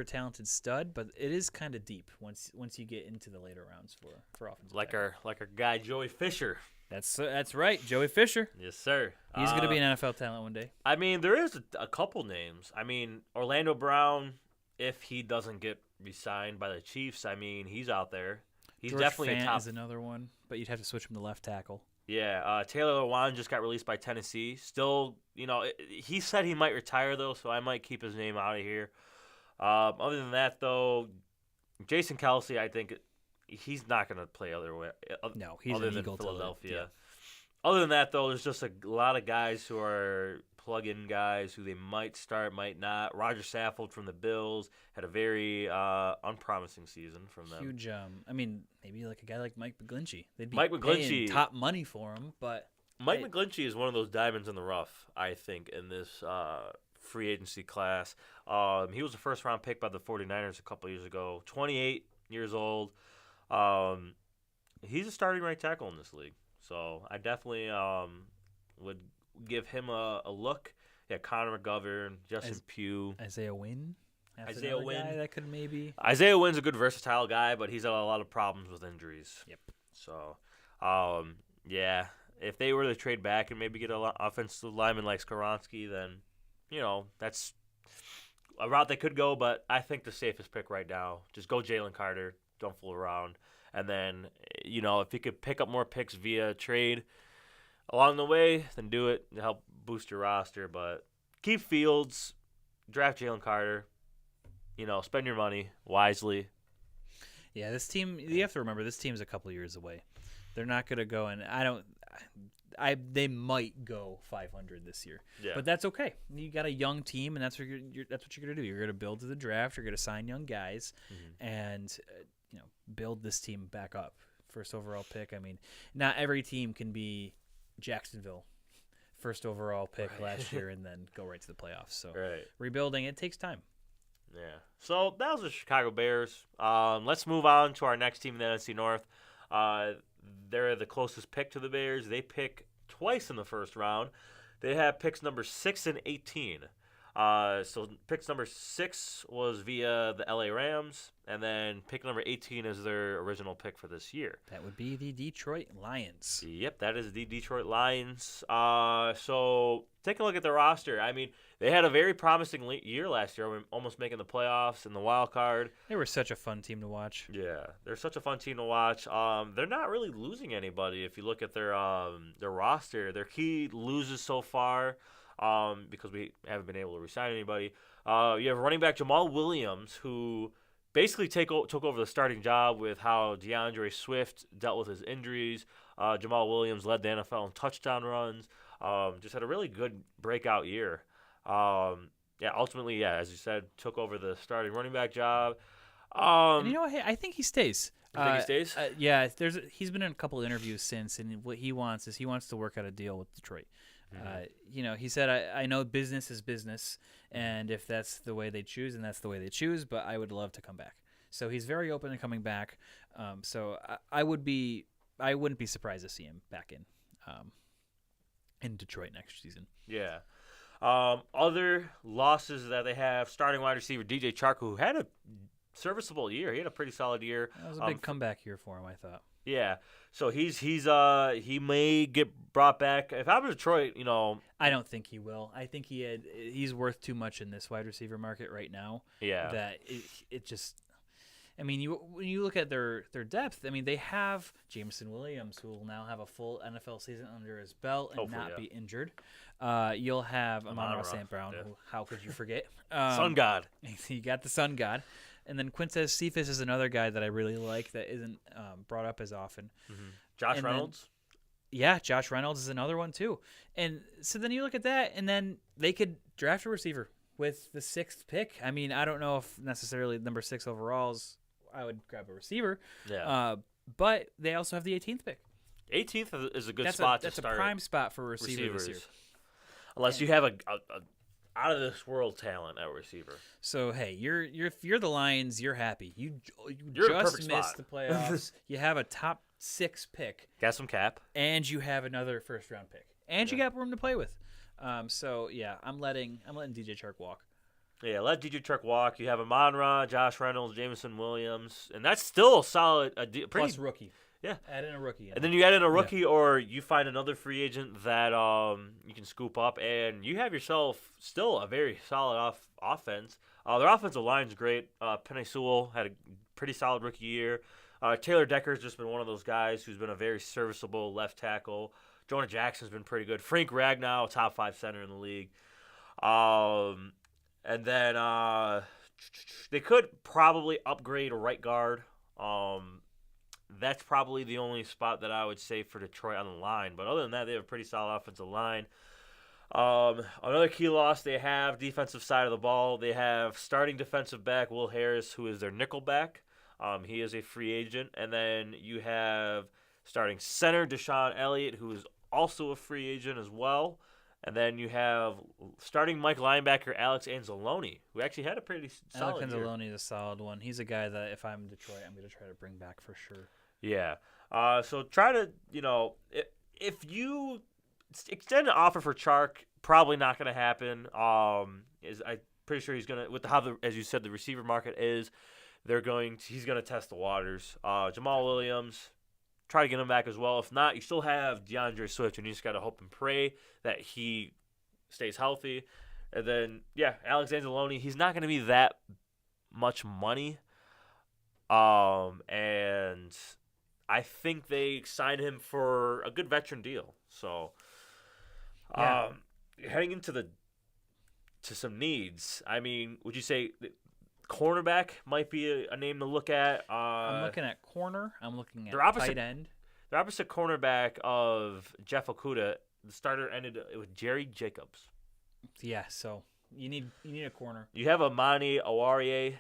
Speaker 1: talented stud, but it is kind of deep once you get into the later rounds for offensive.
Speaker 2: Like our guy Joey Fisher.
Speaker 1: That's right, Joey Fisher.
Speaker 2: Yes, sir.
Speaker 1: He's going to be an NFL talent one day.
Speaker 2: I mean, there is a couple names. I mean, Orlando Brown, if he doesn't get re-signed by the Chiefs, I mean, he's out there. He's
Speaker 1: George
Speaker 2: definitely
Speaker 1: Fant
Speaker 2: a top.
Speaker 1: is another one, but you'd have to switch him to left tackle.
Speaker 2: Yeah, Taylor Lewan just got released by Tennessee. Still, he said he might retire, though, so I might keep his name out of here. Other than that, though, Jason Kelsey, I think he's not going to play other way.
Speaker 1: No, he's
Speaker 2: other
Speaker 1: an
Speaker 2: than
Speaker 1: Eagle
Speaker 2: Philadelphia. Other than that, though, there's just a lot of guys who are plug-in guys who they might start, might not. Roger Saffold from the Bills had a very unpromising season from them.
Speaker 1: Huge. I mean, maybe like a guy like Mike McGlinchey. They'd be
Speaker 2: Mike McGlinchey,
Speaker 1: paying top money for him, but
Speaker 2: Mike McGlinchey is one of those diamonds in the rough, I think, in this free agency class. He was a first-round pick by the 49ers a couple years ago. 28 years old. He's a starting right tackle in this league. So I definitely would give him a look. Yeah, Connor McGovern, Justin Pugh.
Speaker 1: Isaiah Wynn.
Speaker 2: Isaiah Wynn.
Speaker 1: Guy that could maybe.
Speaker 2: Isaiah Wynn's a good versatile guy, but he's had a lot of problems with injuries.
Speaker 1: Yep.
Speaker 2: So, yeah, if they were to trade back and maybe get an offensive lineman like Skoronski, then, that's a route they could go. But I think the safest pick right now, just go Jalen Carter. Don't fool around. And then, if you could pick up more picks via trade along the way, then do it to help boost your roster. But keep Fields, draft Jalen Carter, spend your money wisely.
Speaker 1: Yeah, this team, you have to remember, this team's a couple of years away. They're not going to go, and they might go 500 this year.
Speaker 2: Yeah.
Speaker 1: But that's okay. You got a young team, and that's what you're going to do. You're going to build to the draft. You're going to sign young guys, and build this team back up. First overall pick. I mean, not every team can be Jacksonville, first overall pick last year, and then go right to the playoffs. So rebuilding, it takes time.
Speaker 2: Yeah. So that was the Chicago Bears. Let's move on to our next team in the NFC North. They're the closest pick to the Bears. They pick twice in the first round. They have picks number 6 and 18. So picks number 6 was via the LA Rams, and then pick number 18 is their original pick for this year.
Speaker 1: That would be the Detroit Lions.
Speaker 2: Yep, that is the Detroit Lions. So take a look at the roster. I mean, they had a very promising year last year, almost making the playoffs and the wild card.
Speaker 1: They were such a fun team to watch.
Speaker 2: Yeah, they're such a fun team to watch. They're not really losing anybody if you look at their roster. Their key loses so far. Because we haven't been able to re-sign anybody. You have running back Jamal Williams, who basically took over the starting job with how DeAndre Swift dealt with his injuries. Jamal Williams led the NFL in touchdown runs. Just had a really good breakout year. Ultimately, as you said, took over the starting running back job.
Speaker 1: And you know what? Hey, I think he stays.
Speaker 2: You think he stays?
Speaker 1: Yeah, he's been in a couple interviews since, and what he wants is he wants to work out a deal with Detroit. He said, I know business is business, and if that's the way they choose, and that's the way they choose, but I would love to come back. So he's very open to coming back. So I wouldn't be surprised to see him back in Detroit next season.
Speaker 2: Yeah. Other losses that they have, starting wide receiver DJ Chark, who had a serviceable year. He had a pretty solid year.
Speaker 1: That was a big comeback year for him, I thought.
Speaker 2: Yeah, so he may get brought back. If I'm Detroit,
Speaker 1: I don't think he will. I think he's worth too much in this wide receiver market right now.
Speaker 2: Yeah,
Speaker 1: that it just. I mean, when you look at their depth, I mean, they have Jameson Williams, who will now have a full NFL season under his belt and
Speaker 2: Hopefully,
Speaker 1: not be injured. You'll have Amon-Ra St. Brown.
Speaker 2: Yeah.
Speaker 1: Who, how could you forget?
Speaker 2: Sun God.
Speaker 1: You got the Sun God. And then Quintez Cephas is another guy that I really like that isn't brought up as often.
Speaker 2: Mm-hmm. Josh Reynolds?
Speaker 1: Josh Reynolds is another one too. And so then you look at that, and then they could draft a receiver with the 6th pick. I mean, I don't know if necessarily number 6 overalls I would grab a receiver.
Speaker 2: Yeah.
Speaker 1: But they also have the 18th pick.
Speaker 2: 18th is a good spot to start.
Speaker 1: That's a prime spot for receivers this year.
Speaker 2: Unless you have a out of this world talent at receiver.
Speaker 1: So hey, if you're the Lions, you're happy. You're
Speaker 2: just
Speaker 1: missed the playoffs. You have a top 6 pick.
Speaker 2: Got some cap.
Speaker 1: And you have another first round pick. And you got room to play with. So yeah, I'm letting DJ Chark walk.
Speaker 2: Yeah, let DJ Chark walk. You have Amon-Ra, Josh Reynolds, Jameson Williams, and that's still a solid
Speaker 1: plus rookie.
Speaker 2: Yeah.
Speaker 1: Add in a rookie.
Speaker 2: And then you add in a rookie, or you find another free agent that you can scoop up, and you have yourself still a very solid offense. Their offensive line's great. Penei Sewell had a pretty solid rookie year. Taylor Decker's just been one of those guys who's been a very serviceable left tackle. Jonah Jackson's been pretty good. Frank Ragnow, top 5 center in the league. And then they could probably upgrade a right guard. That's probably the only spot that I would say for Detroit on the line. But other than that, they have a pretty solid offensive line. Another key loss they have, defensive side of the ball. They have starting defensive back Will Harris, who is their nickel back. He is a free agent. And then you have starting center Deshaun Elliott, who is also a free agent as well. And then you have starting Mike linebacker Alex Anzalone, who actually had a pretty solid
Speaker 1: Alex
Speaker 2: year.
Speaker 1: Anzalone is a solid one. He's a guy that if I'm Detroit, I'm going to try to bring back for sure.
Speaker 2: Yeah. So try to, if you extend an offer for Chark, probably not going to happen. I'm pretty sure he's going to, with how as you said, the receiver market is, he's going to test the waters. Jamal Williams, try to get him back as well. If not, you still have DeAndre Swift, and you just got to hope and pray that he stays healthy. And then, Alex Anzalone, he's not going to be that much money. And I think they signed him for a good veteran deal. So, heading into some needs, I mean, would you say cornerback might be a name to look at?
Speaker 1: I'm looking at corner. I'm looking at tight end.
Speaker 2: The opposite cornerback of Jeff Okudah, the starter ended with Jerry Jacobs.
Speaker 1: Yeah, so you need a corner.
Speaker 2: You have Amani Owarie,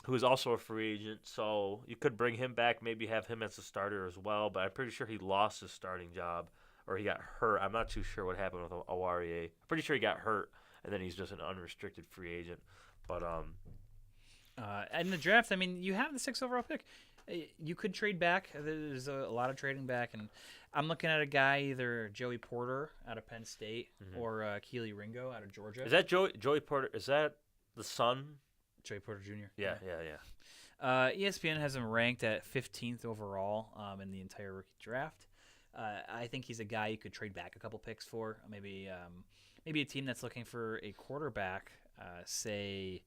Speaker 2: who is also a free agent, so you could bring him back, maybe have him as a starter as well, but I'm pretty sure he lost his starting job, or he got hurt. I'm not too sure what happened with Owarie. I'm pretty sure he got hurt, and then he's just an unrestricted free agent. But
Speaker 1: in the draft, I mean, you have the 6th overall pick. You could trade back. There's a lot of trading back, and I'm looking at a guy, either Joey Porter out of Penn State or Keely Ringo out of Georgia.
Speaker 2: Is that Joey Porter? Is that the son?
Speaker 1: Joey Porter Jr.
Speaker 2: Yeah.
Speaker 1: ESPN has him ranked at 15th overall in the entire rookie draft. I think he's a guy you could trade back a couple picks for. Maybe a team that's looking for a quarterback, say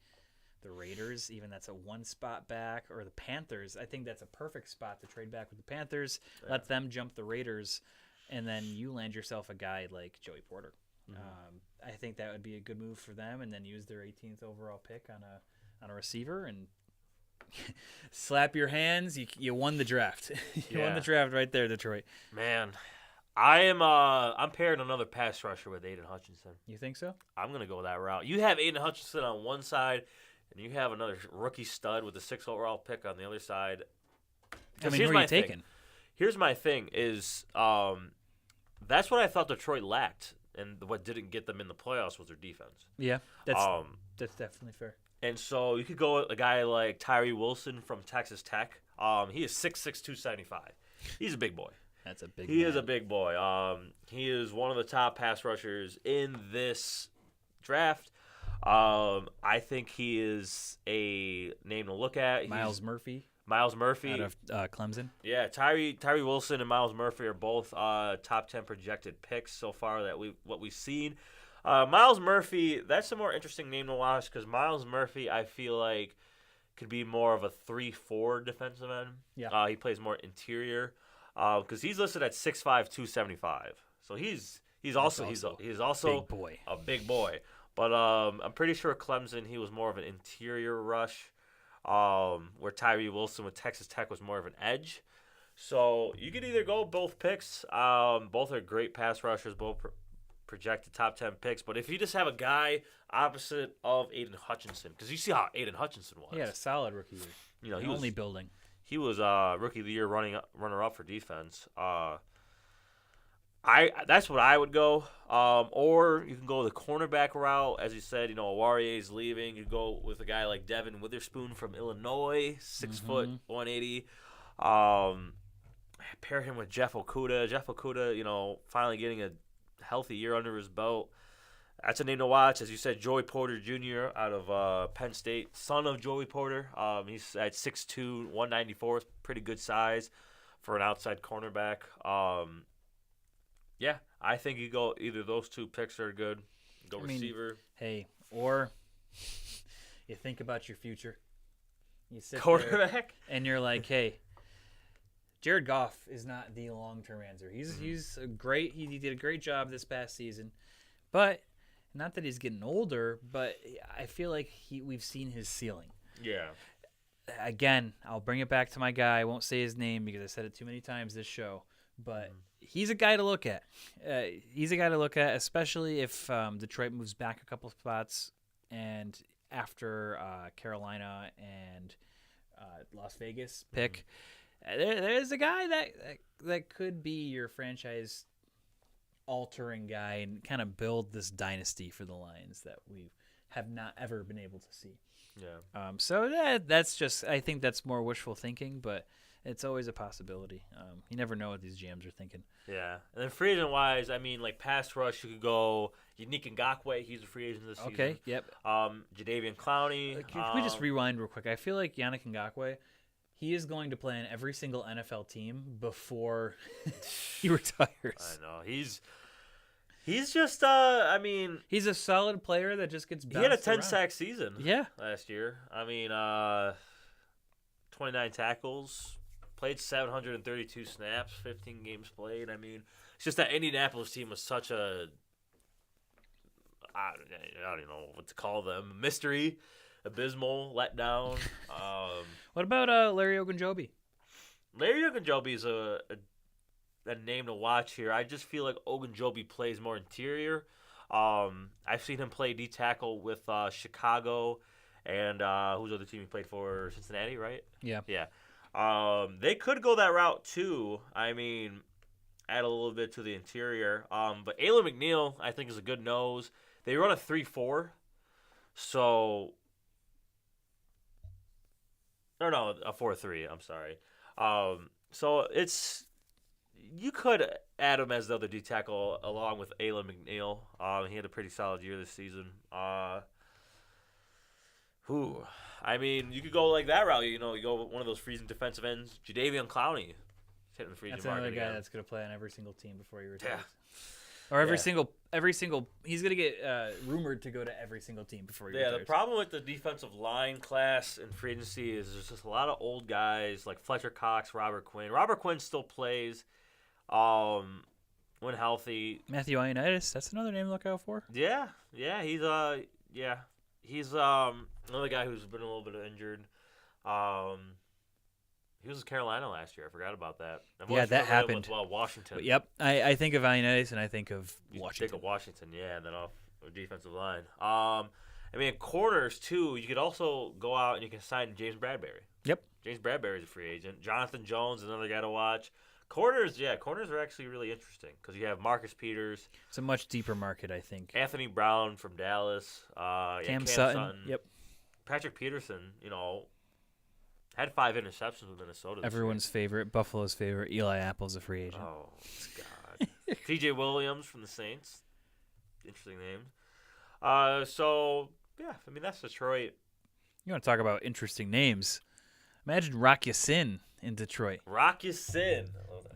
Speaker 1: the Raiders, even that's a one spot back, or the Panthers. I think that's a perfect spot to trade back with the Panthers. Yeah. Let them jump the Raiders, and then you land yourself a guy like Joey Porter. I think that would be a good move for them, and then use their 18th overall pick on a receiver and slap your hands. You won the draft. You won the draft right there, Detroit.
Speaker 2: Man, I'm pairing another pass rusher with Aiden Hutchinson.
Speaker 1: You think so?
Speaker 2: I'm gonna go that route. You have Aiden Hutchinson on one side, and you have another rookie stud with the 6th overall pick on the other side.
Speaker 1: I mean, who are you taking?
Speaker 2: Here's my thing: is that's what I thought Detroit lacked, and what didn't get them in the playoffs was their defense.
Speaker 1: Yeah, that's definitely fair.
Speaker 2: And so you could go with a guy like Tyree Wilson from Texas Tech. He is 6'6", 275. He's a big boy.
Speaker 1: That's a big.
Speaker 2: He is a big boy. He is one of the top pass rushers in this draft. I think he is a name to look at.
Speaker 1: Miles Murphy
Speaker 2: out of
Speaker 1: Clemson.
Speaker 2: Yeah, Tyree Wilson and Miles Murphy are both top 10 projected picks so far that we've seen. Miles Murphy, that's a more interesting name to watch because Miles Murphy, I feel like, could be more of a 3-4 defensive end.
Speaker 1: Yeah.
Speaker 2: He plays more interior because he's listed at 6'5", 275. So he's also
Speaker 1: big boy.
Speaker 2: A big boy. But I'm pretty sure Clemson, he was more of an interior rush, where Tyree Wilson with Texas Tech was more of an edge. So you could either go both picks. Both are great pass rushers, both projected top 10 picks. But if you just have a guy opposite of Aiden Hutchinson, because you see how Aiden Hutchinson was.
Speaker 1: He had a solid rookie year.
Speaker 2: You know,
Speaker 1: he was building.
Speaker 2: He was rookie of the year runner-up for defense. That's what I would go. Or you can go the cornerback route. As you said, Awarie is leaving. You go with a guy like Devin Witherspoon from Illinois, 6 foot, 180. Pair him with Jeff Okudah. Jeff Okudah, finally getting a healthy year under his belt. That's a name to watch. As you said, Joey Porter Jr. out of Penn State, son of Joey Porter. He's at 6'2", 194. Pretty good size for an outside cornerback. Yeah, I think you go either those two picks are good. Go receiver.
Speaker 1: Or you think about your future. You sit
Speaker 2: quarterback,
Speaker 1: there and you're like, hey, Jared Goff is not the long-term answer. He's great. He did a great job this past season, but not that he's getting older. But I feel like we've seen his ceiling.
Speaker 2: Yeah.
Speaker 1: Again, I'll bring it back to my guy. I won't say his name because I said it too many times this show, but. He's a guy to look at. Especially if Detroit moves back a couple spots, and after Carolina and Las Vegas pick, there's a guy that could be your franchise-altering guy and kind of build this dynasty for the Lions that we have not ever been able to see.
Speaker 2: Yeah.
Speaker 1: So that's just, I think that's more wishful thinking, but. It's always a possibility. You never know what these GMs are thinking.
Speaker 2: Yeah. And then free agent wise, I mean, like pass rush, you could go Yannick Ngakoue. He's a free agent this season.
Speaker 1: Okay, yep.
Speaker 2: Jadeveon Clowney.
Speaker 1: Can we just rewind real quick? I feel like Yannick Ngakoue, he is going to play in every single NFL team before he retires.
Speaker 2: I know. He's just, I mean.
Speaker 1: He's a solid player that just gets bounced
Speaker 2: He had a 10
Speaker 1: around.
Speaker 2: sack season last year. I mean, 29 tackles. Played 732 snaps, 15 games played. I mean, it's just that Indianapolis team was such a I don't even know what to call them. Mystery, abysmal, letdown.
Speaker 1: What about Larry Ogunjobi?
Speaker 2: Larry Ogunjobi is a name to watch here. I just feel like Ogunjobi plays more interior. I've seen him play D tackle with Chicago, and who's the other team he played for? Cincinnati, right?
Speaker 1: Yeah.
Speaker 2: Yeah. They could go that route too. I mean, add a little bit to the interior. But Ayla McNeil, I think, is a good nose. They run a 3-4, so No, a 4-3. I'm sorry. So you could add him as the other D tackle along with Alan McNeil. He had a pretty solid year this season. I mean, you could go like that route. You go with one of those freezing defensive ends, Jadeveon Clowney. He's hitting the freezing
Speaker 1: That's another
Speaker 2: market
Speaker 1: guy
Speaker 2: again.
Speaker 1: that's going to play on every single team before he retires.
Speaker 2: Yeah.
Speaker 1: Or every single. He's going to get rumored to go to every single team before he retires.
Speaker 2: Yeah, the problem with the defensive line class in free agency is there's just a lot of old guys like Fletcher Cox, Robert Quinn. Robert Quinn still plays when healthy.
Speaker 1: Matthew Ioannidis, that's another name to look out for.
Speaker 2: Yeah, he's another guy who's been a little bit injured. He was in Carolina last year. I forgot about that.
Speaker 1: That happened.
Speaker 2: With, Washington.
Speaker 1: But, yep, I think of Ioannidis and I think of Washington.
Speaker 2: Think of Washington, yeah, and then off the defensive line. I mean, corners too. You could also go out and you can sign James Bradbury.
Speaker 1: Yep.
Speaker 2: James Bradbury's a free agent. Jonathan Jones, another guy to watch. Corners are actually really interesting because you have Marcus Peters.
Speaker 1: It's a much deeper market, I think.
Speaker 2: Anthony Brown from Dallas.
Speaker 1: Cam Sutton. Yep.
Speaker 2: Patrick Peterson, had 5 interceptions with Minnesota.
Speaker 1: Everyone's favorite, Buffalo's favorite, Eli Apple's a free agent.
Speaker 2: Oh, God. TJ Williams from the Saints. Interesting name. That's Detroit.
Speaker 1: You want to talk about interesting names? Imagine Rock Ya-Sin in Detroit.
Speaker 2: Rock Ya-Sin.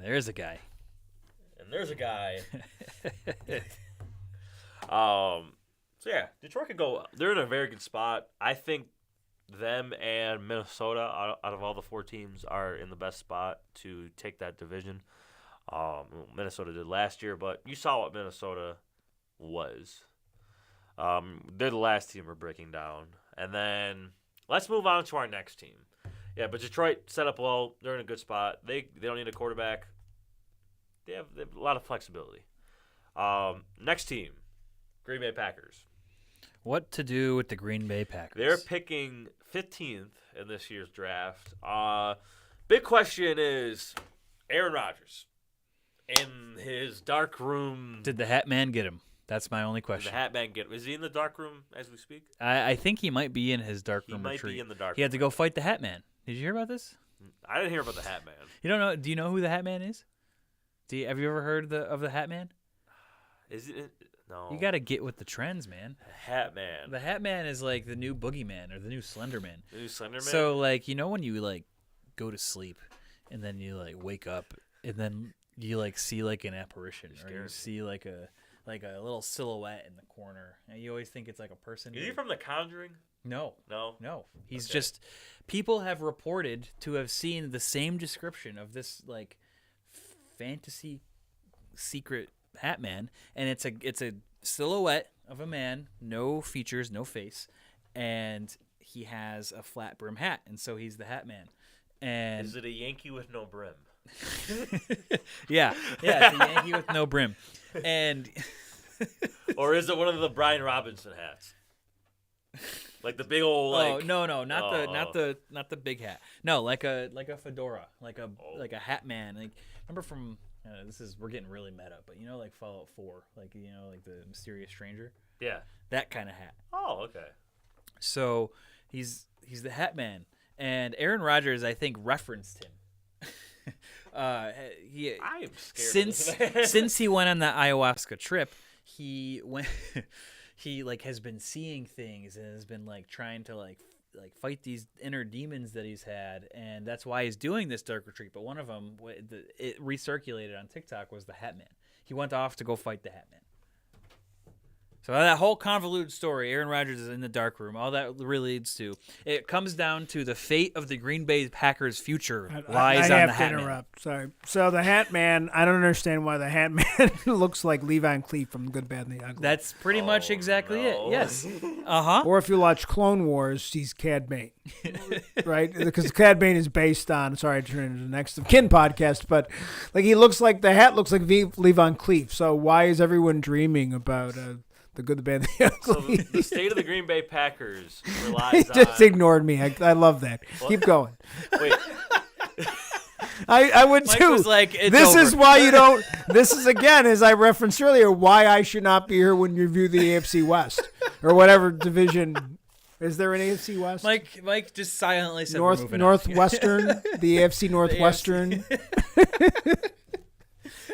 Speaker 1: There's a guy.
Speaker 2: And there's a guy. Detroit could go. They're in a very good spot. I think them and Minnesota, out of all the 4 teams, are in the best spot to take that division. Minnesota did last year, but you saw what Minnesota was. They're the last team we're breaking down. And then let's move on to our next team. Yeah, but Detroit set up well. They're in a good spot. They don't need a quarterback. They have a lot of flexibility. Next team, Green Bay Packers.
Speaker 1: What to do with the Green Bay Packers?
Speaker 2: They're picking 15th in this year's draft. Big question is Aaron Rodgers in his dark room.
Speaker 1: Did the Hat Man get him? That's my only question.
Speaker 2: Did the Hat Man get him? Is he in the dark room as we speak?
Speaker 1: I think he might be in his dark room retreat.
Speaker 2: He might be in the dark room.
Speaker 1: He had to go fight the Hat Man. Did you hear about this?
Speaker 2: I didn't hear about the Hat Man.
Speaker 1: You don't know? Do you know who the Hat Man is? Have you ever heard of the Hat Man?
Speaker 2: Is it? No.
Speaker 1: You got to get with the trends, man.
Speaker 2: The Hat Man.
Speaker 1: The Hat Man is like the new Boogeyman or the new Slender Man.
Speaker 2: The new Slender Man?
Speaker 1: So, when you, go to sleep and then you, wake up and then you, see, an apparition or you see, a little silhouette in the corner. And you always think it's, a person.
Speaker 2: Is he from The Conjuring?
Speaker 1: No.
Speaker 2: No?
Speaker 1: He's just – people have reported to have seen the same description of this, fantasy secret Hat Man, and it's a silhouette of a man, no features, no face, and he has a flat brim hat, and so he's the Hat Man. And
Speaker 2: is it a Yankee with no brim?
Speaker 1: yeah, it's a Yankee with no brim, and
Speaker 2: or is it one of the Brian Robinson hats? Like the big old
Speaker 1: no, not the big hat. No, like a fedora, like a Hat Man. Remember from we're getting really meta, but Fallout 4, the mysterious stranger.
Speaker 2: Yeah, that
Speaker 1: kind of hat.
Speaker 2: Oh, okay.
Speaker 1: So he's the Hat Man, and Aaron Rodgers, I think, referenced him.
Speaker 2: I am scared
Speaker 1: since he went on that ayahuasca trip, he went. He has been seeing things and has been trying to fight these inner demons that he's had, and that's why he's doing this dark retreat. But one of them, it recirculated on TikTok, was the Hat Man. He went off to go fight the Hat Man. So that whole convoluted story, Aaron Rodgers is in the dark room. All that really leads to, it comes down to the fate of the Green Bay Packers' future lies on the Hat Man. I have to interrupt.
Speaker 4: Sorry. So the Hat Man, I don't understand why the Hat Man looks like Levi and Cleve from Good, Bad, and the Ugly.
Speaker 1: That's pretty much exactly it. Yes. Uh-huh.
Speaker 4: Or if you watch Clone Wars, he's Cad Bane. Right? Because Cad Bane is based on, sorry to turn into the Next of Kin podcast, but he looks like, the hat looks like Levi and Cleve. So why is everyone dreaming about the Good, the Bad, the Ugly?
Speaker 2: So the state of the Green Bay Packers relies on...
Speaker 4: He just ignored me. I love that. What? Keep going.
Speaker 2: Wait.
Speaker 4: I would
Speaker 1: Mike
Speaker 4: too.
Speaker 1: Was like,
Speaker 4: this
Speaker 1: over.
Speaker 4: Is why you don't... This is, again, as I referenced earlier, why I should not be here when you review the AFC West or whatever division Is there an AFC West?
Speaker 1: Mike just silently said we're moving
Speaker 4: Northwestern, the AFC Northwestern.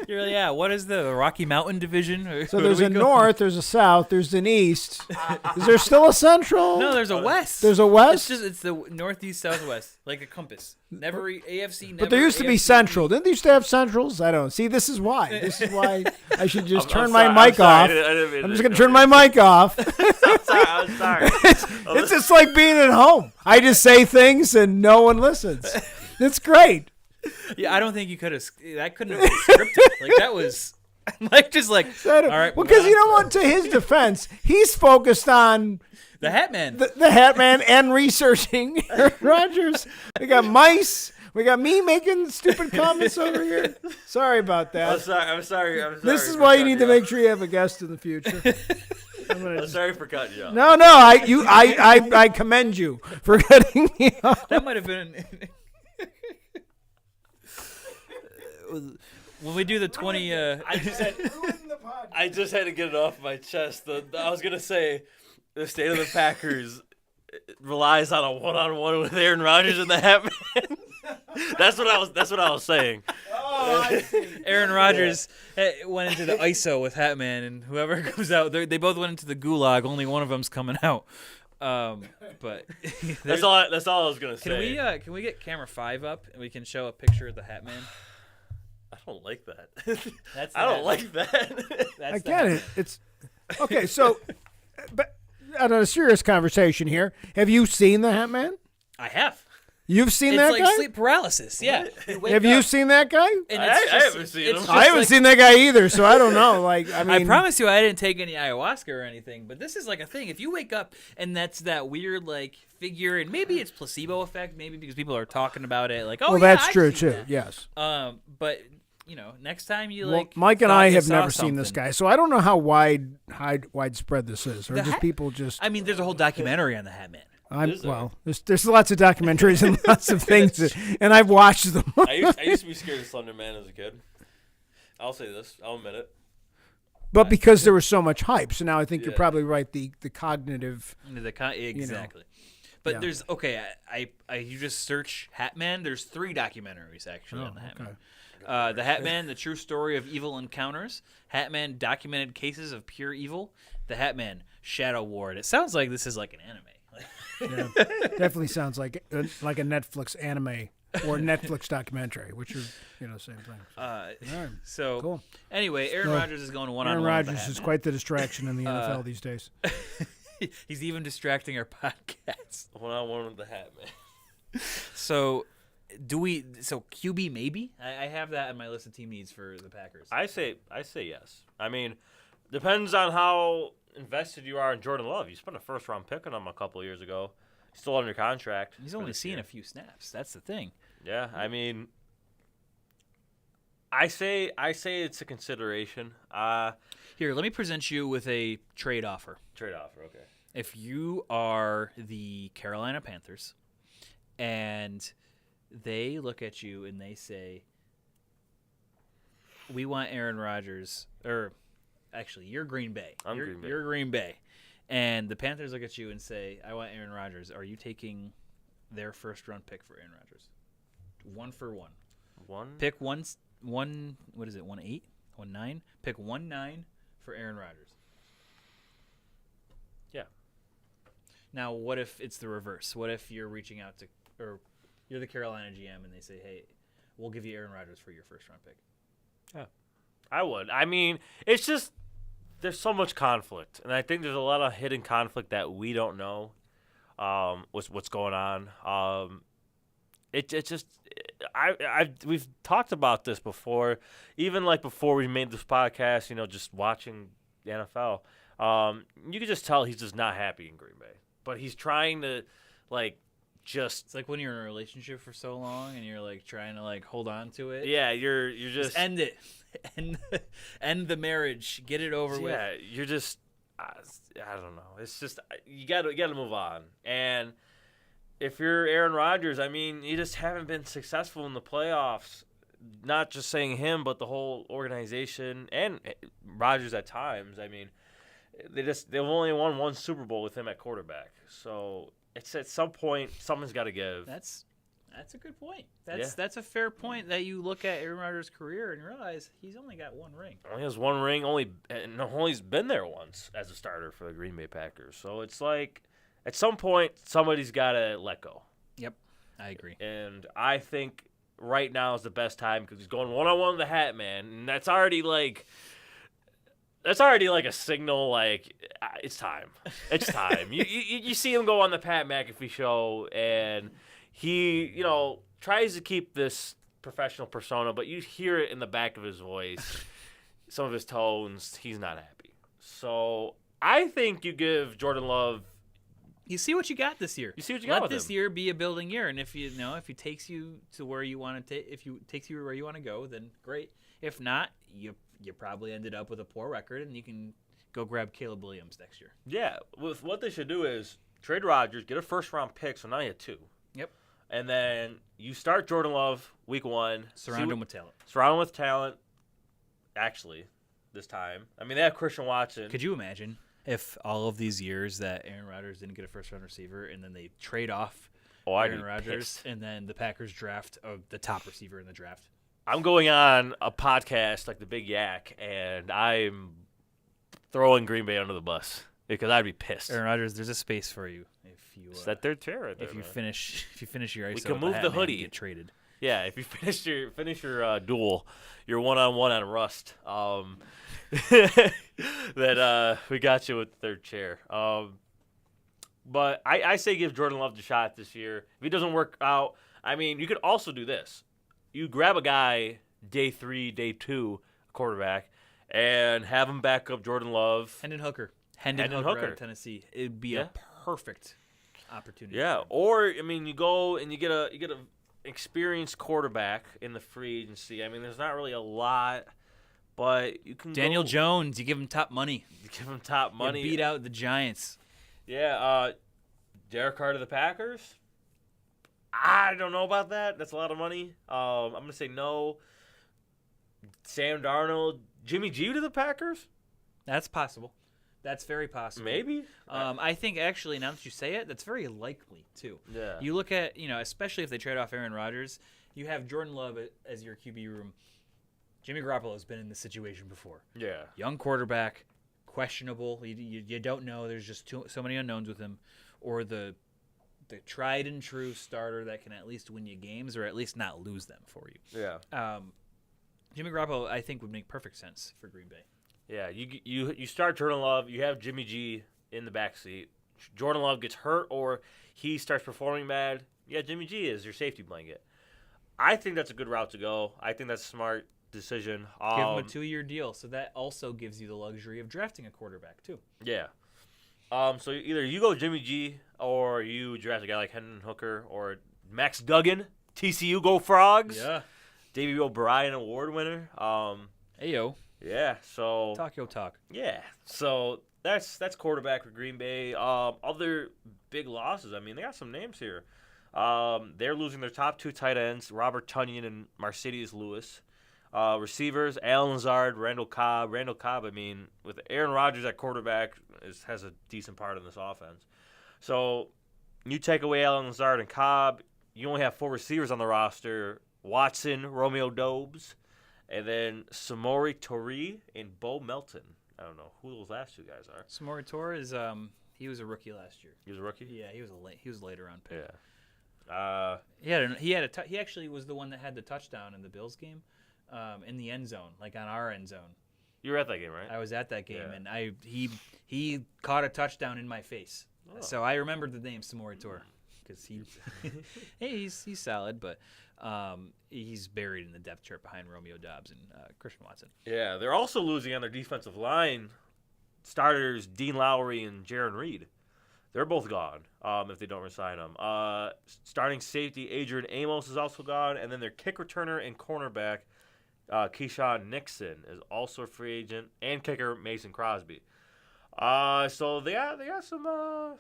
Speaker 1: You're like, yeah, what is the Rocky Mountain division?
Speaker 4: So there's a north, there's a south, there's an east. Is there still a central?
Speaker 1: No, there's a west.
Speaker 4: There's a west?
Speaker 1: It's the northeast, southwest, like a compass. AFC never.
Speaker 4: But there used to be central. Didn't they used to have centrals? I don't. See, this is why. I should just turn my mic off. I'm just going to turn my mic off.
Speaker 2: I'm sorry.
Speaker 4: It's just like being at home. I just say things and no one listens. It's great.
Speaker 1: Yeah, I don't think you could have. That couldn't have been scripted. Like that was, Mike just like. All right.
Speaker 4: Well, because you know what? To his defense, he's focused on
Speaker 1: the Hat Man.
Speaker 4: The Hat Man and researching Aaron Rodgers. We got mice. We got me making stupid comments over here. Sorry about that.
Speaker 2: I'm sorry.
Speaker 4: This is why you need to make sure you have a guest in the future.
Speaker 2: I'm sorry for cutting you off.
Speaker 4: No, I commend you for cutting me off.
Speaker 1: That might have been. When we do the 20,
Speaker 2: I just had to get it off my chest. I was gonna say, the state of the Packers relies on a one-on-one with Aaron Rodgers and the Hat Man. That's what I was saying.
Speaker 4: Oh, I see.
Speaker 1: Aaron Rodgers went into the ISO with Hat Man, and whoever comes out, they both went into the gulag. Only one of them's coming out. But
Speaker 2: that's all I was gonna say.
Speaker 1: Can we get camera 5 up and we can show a picture of the Hat Man?
Speaker 2: I don't like that.
Speaker 1: I
Speaker 2: don't like that.
Speaker 4: I get it. It's okay. So, but on a serious conversation here, have you seen the Hat Man?
Speaker 1: I have.
Speaker 4: You've seen that guy?
Speaker 1: It's like sleep paralysis. Yeah.
Speaker 4: Have you seen that guy?
Speaker 2: I haven't seen him.
Speaker 4: I haven't seen that guy either, so I don't know.
Speaker 1: I promise you, I didn't take any ayahuasca or anything, but this is like a thing. If you wake up and that's that weird like figure, and maybe it's placebo effect, maybe because people are talking about it, like, oh,
Speaker 4: well,
Speaker 1: yeah,
Speaker 4: that's true too.
Speaker 1: That.
Speaker 4: Yes.
Speaker 1: But you know, next time you
Speaker 4: Mike and I have never seen this guy, so I don't know how widespread this is, or just people just.
Speaker 1: I mean, there's a whole documentary on the Hat Man.
Speaker 4: There's lots of documentaries and lots of things, and I've watched them.
Speaker 2: I used to be scared of Slender Man as a kid. I'll say this. I'll admit it.
Speaker 4: But because there was so much hype, so now I think you're probably right. The cognitive.
Speaker 1: Exactly. But there's you just search Hat Man. There's 3 documentaries actually on the Hat Man. The Hat Man, The True Story of Evil Encounters. Hat Man, Documented Cases of Pure Evil. The Hat Man, Shadow Ward. It sounds like this is like an anime.
Speaker 4: Yeah, definitely sounds like a Netflix anime or Netflix documentary, which are same thing.
Speaker 1: Right. So
Speaker 4: cool.
Speaker 1: Anyway, Aaron Rodgers is going one-on-one.
Speaker 4: Aaron Rodgers is quite the distraction in the NFL these days.
Speaker 1: He's even distracting our podcast.
Speaker 2: One-on-one with the Hat Man.
Speaker 1: So QB maybe? I have that on my list of team needs for the Packers.
Speaker 2: I say yes. I mean, depends on how invested you are in Jordan Love. You spent a first-round pick on him a couple of years ago. He's still under contract.
Speaker 1: He's only seen a few snaps. That's the thing.
Speaker 2: Yeah, I mean, I say it's a consideration.
Speaker 1: Here, let me present you with a trade offer.
Speaker 2: Trade offer, okay.
Speaker 1: If you are the Carolina Panthers and they look at you and they say, we want Aaron Rodgers, or actually, you're Green Bay. You're Green Bay. And the Panthers look at you and say, I want Aaron Rodgers. Are you taking their first-round pick for Aaron Rodgers? 1 for 1. Pick one, what is it, 1-8? 1-9? Pick 1-9 for Aaron Rodgers.
Speaker 2: Yeah.
Speaker 1: Now, what if it's the reverse? What if you're reaching out to, or you're the Carolina GM and they say, hey, we'll give you Aaron Rodgers for your first-round pick?
Speaker 2: Yeah. I would. I mean, it's just there's so much conflict, and I think there's a lot of hidden conflict that we don't know what's going on. We've talked about this before, even like before we made this podcast. Just watching the NFL, you can just tell he's just not happy in Green Bay, but he's trying to
Speaker 1: it's like when you're in a relationship for so long and you're like trying to like hold on to it.
Speaker 2: Yeah, you're just
Speaker 1: end it. End the marriage. Get it over with.
Speaker 2: Yeah, you're just I don't know. It's just you got to move on. And if you're Aaron Rodgers, I mean, you just haven't been successful in the playoffs. Not just saying him, but the whole organization and Rodgers at times. I mean, they've only won one Super Bowl with him at quarterback. So it's at some point something's got to give.
Speaker 1: That's a good point. That's a fair point that you look at Aaron Rodgers' career and realize he's only got one ring.
Speaker 2: Only has one ring. Only's been there once as a starter for the Green Bay Packers. So it's like at some point somebody's got to let go.
Speaker 1: Yep, I agree.
Speaker 2: And I think right now is the best time because he's going one-on-one with the Hat Man, and that's already like a signal, like it's time. It's time. you see him go on the Pat McAfee show, and he tries to keep this professional persona, but you hear it in the back of his voice, some of his tones. He's not happy. So I think you give Jordan Love.
Speaker 1: You see what you got this year.
Speaker 2: You see what you got with
Speaker 1: Let this
Speaker 2: him.
Speaker 1: year be a building year, and if he takes you to where you want to where you want to go, then great. If not, you probably ended up with a poor record, and you can go grab Caleb Williams next year.
Speaker 2: Yeah, with what they should do is trade Rodgers, get a first-round pick, so now you have 2.
Speaker 1: Yep.
Speaker 2: And then you start Jordan Love week 1.
Speaker 1: Surround him with talent.
Speaker 2: Surround him with talent, actually, this time. I mean, they have Christian Watson.
Speaker 1: Could you imagine if all of these years that Aaron Rodgers didn't get a first-round receiver, and then they trade off Aaron Rodgers, and then the Packers draft the top receiver in the draft?
Speaker 2: I'm going on a podcast like the Big Yak, and I'm throwing Green Bay under the bus because I'd be pissed.
Speaker 1: Aaron Rodgers, there's a space for you if you
Speaker 2: It's that third chair right there,
Speaker 1: if you
Speaker 2: man.
Speaker 1: finish your ISO.
Speaker 2: We can
Speaker 1: with
Speaker 2: move
Speaker 1: Hat
Speaker 2: the
Speaker 1: Man,
Speaker 2: hoodie.
Speaker 1: you get traded.
Speaker 2: Yeah, if you finish your duel, your one-on-one on Rust, that we got you with the third chair. But I say give Jordan Love the shot this year. If he doesn't work out, I mean, you could also do this. You grab a guy day 3, day 2, quarterback, and have him back up Jordan Love.
Speaker 1: Hendon Hooker out of Tennessee. It'd be a perfect opportunity.
Speaker 2: Yeah, or I mean, you go and you get a experienced quarterback in the free agency. I mean, there's not really a lot, but you can
Speaker 1: Daniel Jones. You give him top money.
Speaker 2: You give him top money.
Speaker 1: You beat out the Giants.
Speaker 2: Yeah, Derek Carr to the Packers. I don't know about that. That's a lot of money. I'm gonna say no. Sam Darnold, Jimmy G to the Packers.
Speaker 1: That's possible. That's very possible.
Speaker 2: Maybe.
Speaker 1: I think actually, now that you say it, that's very likely too.
Speaker 2: Yeah.
Speaker 1: You look at especially if they trade off Aaron Rodgers, you have Jordan Love as your QB room. Jimmy Garoppolo's been in this situation before.
Speaker 2: Yeah.
Speaker 1: Young quarterback, questionable. You don't know. There's just so many unknowns with him, or the tried and true starter that can at least win you games or at least not lose them for you.
Speaker 2: Yeah.
Speaker 1: Jimmy Garoppolo, I think, would make perfect sense for Green Bay.
Speaker 2: Yeah. You start Jordan Love. You have Jimmy G in the backseat. Jordan Love gets hurt or he starts performing bad. Yeah, Jimmy G is your safety blanket. I think that's a good route to go. I think that's a smart decision.
Speaker 1: Give him a 2-year deal, so that also gives you the luxury of drafting a quarterback too.
Speaker 2: Yeah. So either you go Jimmy G or you draft a guy like Hendon Hooker or Max Duggan. TCU go Frogs.
Speaker 1: Yeah.
Speaker 2: Davey O'Brien award winner.
Speaker 1: Ayo.
Speaker 2: Yeah. So
Speaker 1: Talk.
Speaker 2: yeah. So that's quarterback for Green Bay. Other big losses. I mean, they got some names here. They're losing their top 2 tight ends, Robert Tonyan and Mercedes Lewis. Receivers, Allen Lazard, Randall Cobb. Randall Cobb, I mean, with Aaron Rodgers at quarterback, has a decent part in this offense. So you take away Allen Lazard and Cobb, you only have 4 receivers on the roster. Watson, Romeo Doubs, and then Samori Toure and Bo Melton. I don't know who those last 2 guys are.
Speaker 1: Samori Toure is he was a rookie last year.
Speaker 2: He was a rookie?
Speaker 1: Yeah, he was later on pick.
Speaker 2: Yeah.
Speaker 1: He actually was the one that had the touchdown in the Bills game, in the end zone, like on our end zone.
Speaker 2: You were at that game, right?
Speaker 1: I was at that game,
Speaker 2: Yeah.
Speaker 1: and he caught a touchdown in my face, so I remembered the name Samori Toure because he's solid, but he's buried in the depth chart behind Romeo Doubs and Christian Watson.
Speaker 2: Yeah, they're also losing on their defensive line. Starters Dean Lowry and Jaron Reed. They're both gone if they don't resign them. Starting safety Adrian Amos is also gone, and then their kick returner and cornerback Keyshawn Nixon is also a free agent, and kicker Mason Crosby. So they got some.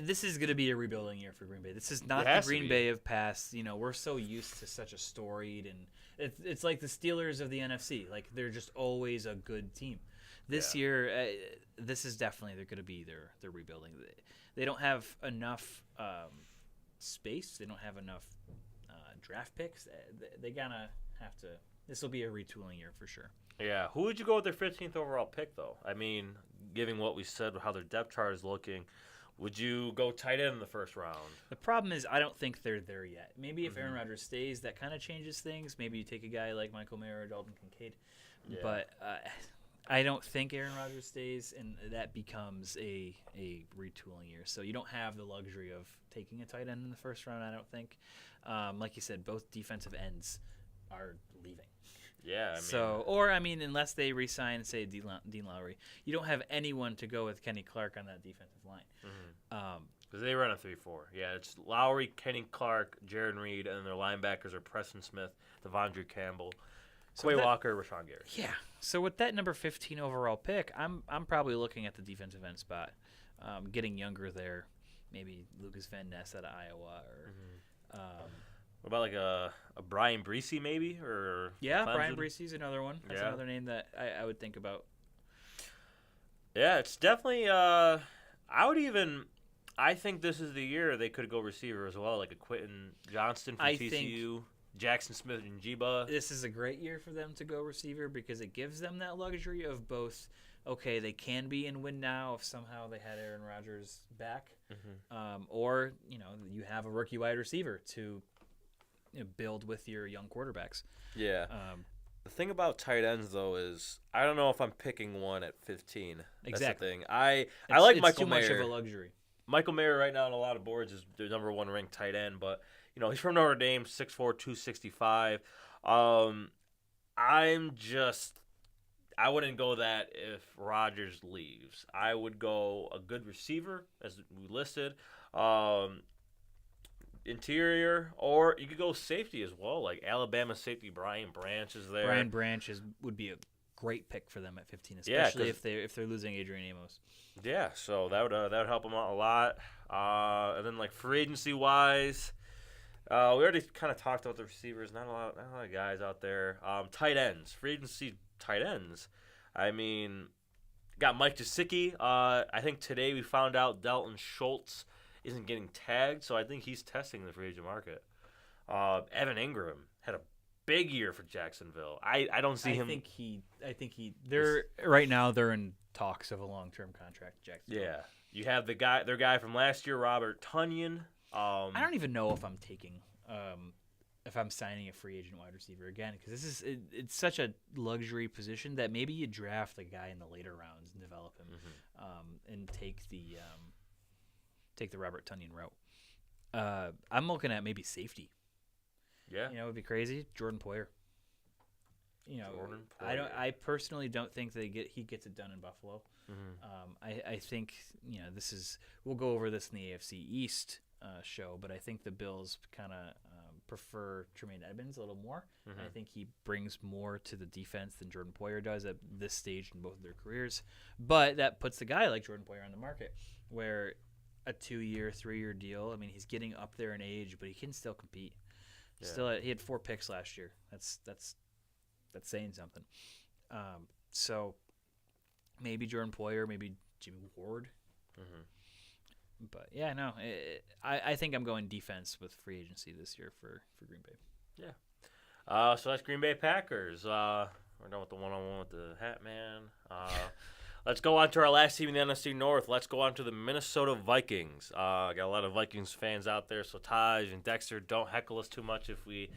Speaker 1: This is going to be a rebuilding year for Green Bay. This is not the Green Bay of past. We're so used to such a storied, and it's like the Steelers of the NFC. Like, they're just always a good team. This year, this is definitely they're going to be their rebuilding. They don't have enough space. They don't have enough draft picks. They gonna have to. This will be a retooling year for sure.
Speaker 2: Yeah. Who would you go with their 15th overall pick, though? I mean, given what we said, how their depth chart is looking, would you go tight end in the first round?
Speaker 1: The problem is I don't think they're there yet. Maybe if Aaron Rodgers stays, that kind of changes things. Maybe you take a guy like Michael Mayer or Dalton Kincaid. Yeah. But I don't think Aaron Rodgers stays, and that becomes a retooling year. So you don't have the luxury of taking a tight end in the first round, I don't think. Like you said, both defensive ends are leaving.
Speaker 2: Yeah. I mean,
Speaker 1: unless they re-sign, say, Dean Lowry, you don't have anyone to go with Kenny Clark on that defensive line.
Speaker 2: Because they run a 3-4. Yeah, it's Lowry, Kenny Clark, Jaron Reed, and then their linebackers are Preston Smith, Devondre Campbell, Quay Walker, Rashawn Gary.
Speaker 1: Yeah. So with that number 15 overall pick, I'm probably looking at the defensive end spot, getting younger there. Maybe Lucas Van Ness out of Iowa, or
Speaker 2: what about like a Brian Breesy maybe, or
Speaker 1: yeah,
Speaker 2: Clemson?
Speaker 1: Brian Breesy's another one. That's another name that I would think about.
Speaker 2: Yeah, it's definitely. I think this is the year they could go receiver as well, like a Quentin Johnston from TCU. Jackson Smith and Jiba.
Speaker 1: This is a great year for them to go receiver because it gives them that luxury of both. Okay, they can be and win now if somehow they had Aaron Rodgers back, or you have a rookie wide receiver to build with your young quarterbacks.
Speaker 2: Yeah. The thing about tight ends though is I don't know if I'm picking one at 15. Exactly. That's the thing. I like Michael Mayer.
Speaker 1: It's too much of a luxury.
Speaker 2: Michael Mayer right now on a lot of boards is the number 1 ranked tight end, but he's from Notre Dame, 6'4", 265. I wouldn't go that if Rodgers leaves. I would go a good receiver, as we listed, interior, or you could go safety as well, like Alabama safety Brian Branch is there.
Speaker 1: Brian Branch would be a great pick for them at 15, especially if they're losing Adrian Amos.
Speaker 2: Yeah, so that would help them out a lot. And then like free agency wise. We already kind of talked about the receivers. Not a lot of guys out there. Tight ends, free agency tight ends. I mean, got Mike Gesicki. I think today we found out Dalton Schultz isn't getting tagged, so I think he's testing the free agent market. Evan Ingram had a big year for Jacksonville. I don't see him.
Speaker 1: I think they're right now. They're in talks of a long-term contract. Jacksonville.
Speaker 2: Yeah, you have their guy from last year, Robert Tonyan.
Speaker 1: I don't even know if I'm taking, if I'm signing a free agent wide receiver again, because it's such a luxury position that maybe you draft a guy in the later rounds and develop him, and take the Robert Tonyan route. I'm looking at maybe safety.
Speaker 2: Yeah,
Speaker 1: it would be crazy. Jordan Poyer. I personally don't think he gets it done in Buffalo. I think we'll go over this in the AFC East show, but I think the Bills kind of prefer Tremaine Edmonds a little more. I think he brings more to the defense than Jordan Poyer does at this stage in both of their careers. But that puts a guy like Jordan Poyer on the market, where a 2-year, 3-year deal. I mean, he's getting up there in age, but he can still compete. Yeah. He had 4 picks last year. That's saying something. So maybe Jordan Poyer, maybe Jimmy Ward. But yeah, no, I think I'm going defense with free agency this year for Green Bay.
Speaker 2: Yeah. So that's Green Bay Packers. We're done with the one-on-one with the Hat Man. Let's go on to our last team in the NFC North. Let's go on to the Minnesota Vikings. Got a lot of Vikings fans out there, so Taj and Dexter, don't heckle us too much if we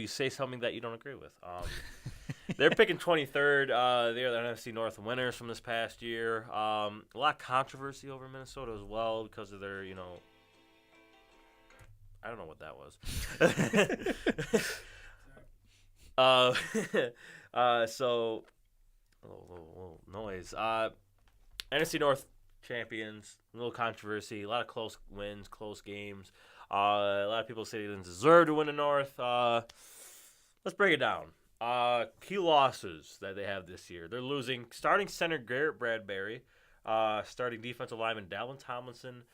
Speaker 2: say something that you don't agree with. They're picking 23rd. They're the NFC North winners from this past year. A lot of controversy over Minnesota as well because of their, I don't know what that was. So, little noise. NFC North champions, a little controversy, a lot of close wins, close games. A lot of people say they didn't deserve to win the North. Let's break it down. Key losses that they have this year. They're losing starting center Garrett Bradbury, starting defensive lineman Dalvin Tomlinson,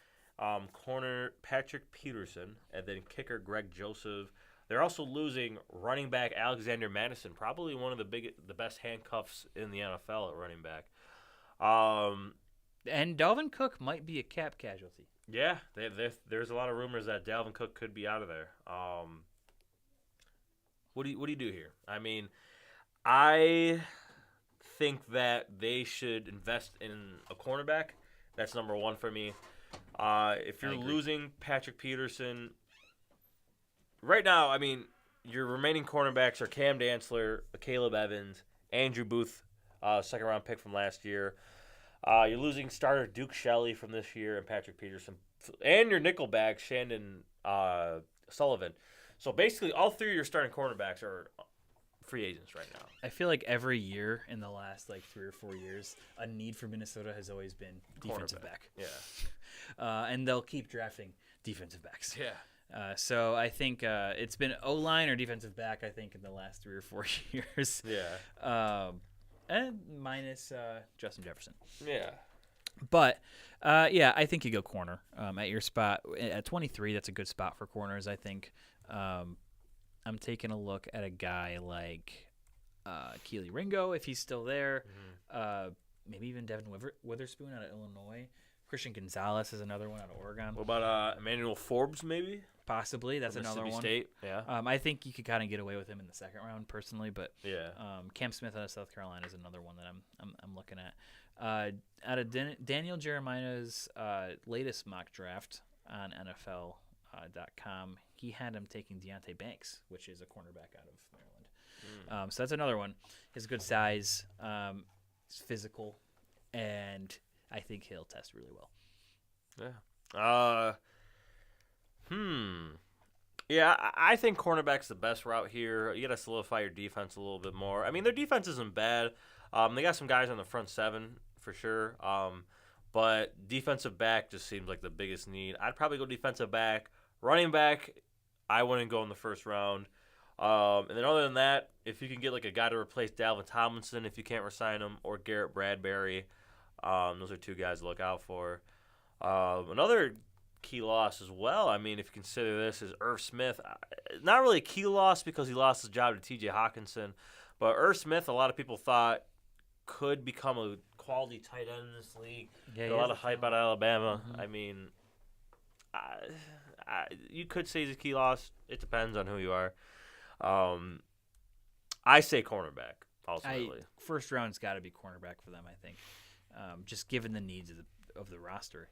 Speaker 2: corner Patrick Peterson, and then kicker Greg Joseph. They're also losing running back Alexander Madison, probably one of the best handcuffs in the NFL at running back.
Speaker 1: And Dalvin Cook might be a cap casualty.
Speaker 2: Yeah, there's a lot of rumors that Dalvin Cook could be out of there. What do you do here? I mean, I think that they should invest in a cornerback. That's number one for me. If you're losing Patrick Peterson, right now, I mean, your remaining cornerbacks are Cam Dantzler, Caleb Evans, Andrew Booth, second-round pick from last year. You're losing starter Duke Shelley from this year and Patrick Peterson. And your nickelback, Shandon Sullivan. So basically, all three of your starting cornerbacks are free agents right now.
Speaker 1: I feel like every year in the last 3 or 4 years, a need for Minnesota has always been defensive back.
Speaker 2: Yeah.
Speaker 1: And they'll keep drafting defensive backs.
Speaker 2: Yeah.
Speaker 1: So I think it's been O-line or defensive back, I think, in the last 3 or 4 years.
Speaker 2: Yeah.
Speaker 1: And minus Justin Jefferson.
Speaker 2: Yeah.
Speaker 1: But, I think you go corner at your spot. At 23, that's a good spot for corners, I think. I'm taking a look at a guy like Keely Ringo, if he's still there. Mm-hmm. Maybe even Devin Witherspoon out of Illinois. Christian Gonzalez is another one out of Oregon.
Speaker 2: What about Emmanuel Forbes, maybe?
Speaker 1: Possibly. That's another one.
Speaker 2: Mississippi State, yeah.
Speaker 1: I think you could kind of get away with him in the second round, personally. But
Speaker 2: yeah.
Speaker 1: Cam Smith out of South Carolina is another one that I'm looking at. Out of Daniel Jeremiah's latest mock draft on NFL.com, he had him taking Deontay Banks, which is a cornerback out of Maryland. So that's another one. He has good size. He's physical, and I think he'll test really well.
Speaker 2: Yeah. Yeah, I think cornerback's the best route here. You got to solidify your defense a little bit more. I mean, their defense isn't bad. They got some guys on the front seven for sure. But defensive back just seems like the biggest need. I'd probably go defensive back. Running back, I wouldn't go in the first round. And then other than that, if you can get like a guy to replace Dalvin Tomlinson, if you can't resign him, or Garrett Bradbury, those are two guys to look out for. Another key loss as well, I mean, if you consider this, is Irv Smith. Not really a key loss because he lost his job to T.J. Hawkinson, but Irv Smith, a lot of people thought could become a quality tight end in this league. Yeah, a lot of hype out of Alabama. Mm-hmm. I mean, you could say he's a key loss. It depends on who you are. I say cornerback, ultimately.
Speaker 1: First round's got to be cornerback for them, I think. Just given the needs of the roster,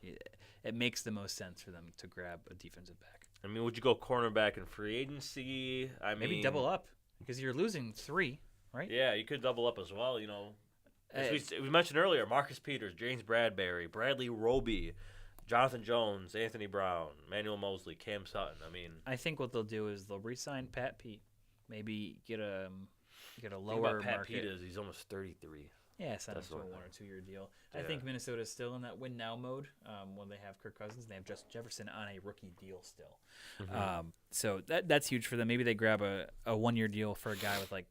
Speaker 1: it makes the most sense for them to grab a defensive back.
Speaker 2: I mean, would you go cornerback in free agency?
Speaker 1: Maybe double up because you're losing 3, right?
Speaker 2: Yeah, you could double up as well. You know, as we mentioned earlier, Marcus Peters, James Bradbury, Bradley Roby, Jonathan Jones, Anthony Brown, Manuel Mosley, Cam Sutton. I mean,
Speaker 1: I think what they'll do is they'll re-sign Pat Pete, maybe get a lower
Speaker 2: about Pat
Speaker 1: market.
Speaker 2: Pete is he's almost 33.
Speaker 1: Yeah, sign him to a 1 or 2 year deal. Yeah. I think Minnesota's still in that win now mode when they have Kirk Cousins. They have Justin Jefferson on a rookie deal still. Mm-hmm. So that's huge for them. Maybe they grab a 1 year deal for a guy with like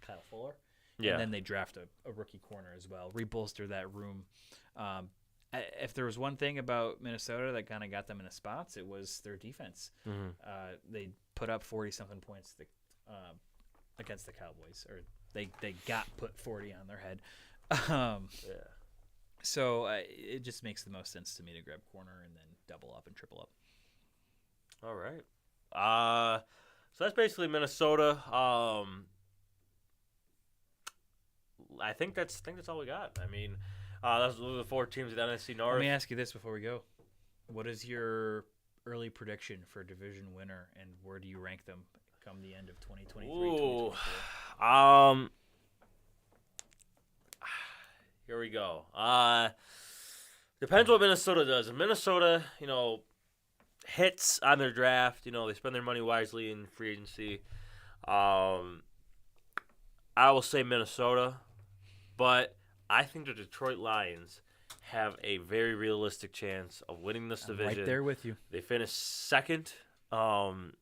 Speaker 1: Kyle Fuller. Yeah. And then they draft a rookie corner as well, rebolster that room. If there was one thing about Minnesota that kind of got them in the spots, it was their defense. Mm-hmm. They put up 40-something points against the Cowboys, or they got put 40 on their head. So it just makes the most sense to me to grab corner and then double up and triple up.
Speaker 2: All right. So that's basically Minnesota. I think that's all we got. I mean, those are the 4 teams at NFC North.
Speaker 1: Let me ask you this before we go: what is your early prediction for division winner, and where do you rank them come the end of 2023?
Speaker 2: Ooh, here we go. Depends what Minnesota does. If Minnesota, hits on their draft, they spend their money wisely in free agency. I will say Minnesota, but I think the Detroit Lions have a very realistic chance of winning this division.
Speaker 1: Right there with you.
Speaker 2: They finished second. I'm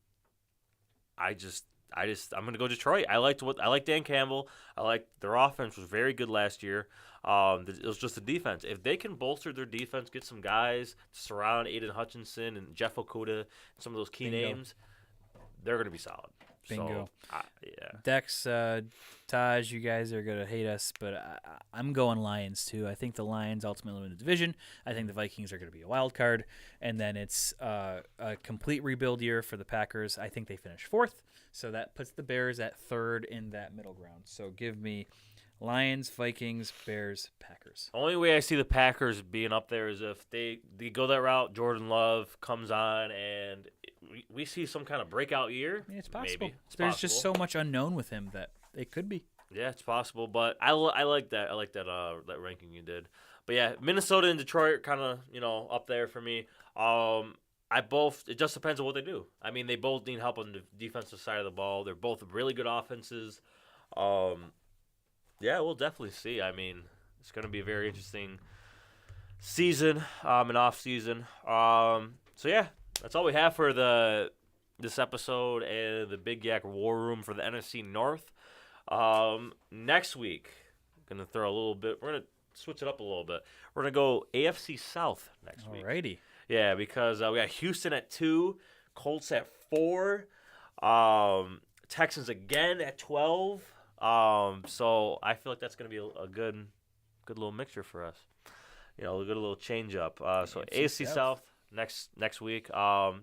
Speaker 2: gonna go Detroit. I like Dan Campbell. I like their offense was very good last year. It was just the defense. If they can bolster their defense, get some guys to surround Aiden Hutchinson and Jeff Okudah, and some of those key names, they're going to be solid.
Speaker 1: Bingo.
Speaker 2: So, yeah.
Speaker 1: Dex, Taj, you guys are going to hate us, but I'm going Lions too. I think the Lions ultimately win the division. I think the Vikings are going to be a wild card. And then it's a complete rebuild year for the Packers. I think they finish 4th. So that puts the Bears at 3rd in that middle ground. So give me Lions, Vikings, Bears, Packers.
Speaker 2: Only way I see the Packers being up there is if they go that route, Jordan Love comes on, and we see some kind of breakout year.
Speaker 1: Yeah, it's possible.
Speaker 2: Maybe.
Speaker 1: There's just so much unknown with him that it could be.
Speaker 2: Yeah, it's possible, but I like that. I like that that ranking you did. But yeah, Minnesota and Detroit are kind of up there for me. It just depends on what they do. I mean, they both need help on the defensive side of the ball. They're both really good offenses. Yeah, we'll definitely see. I mean, it's going to be a very interesting season, an off season. So yeah, that's all we have for this episode and the Big YAC War Room for the NFC North. Next week, we're gonna switch it up a little bit. We're gonna go AFC South next week.
Speaker 1: Alrighty.
Speaker 2: Yeah, because we got Houston at 2, Colts at 4, Texans again at 12. So I feel like that's gonna be a good little mixture for us. A good little change up. So AFC South next week.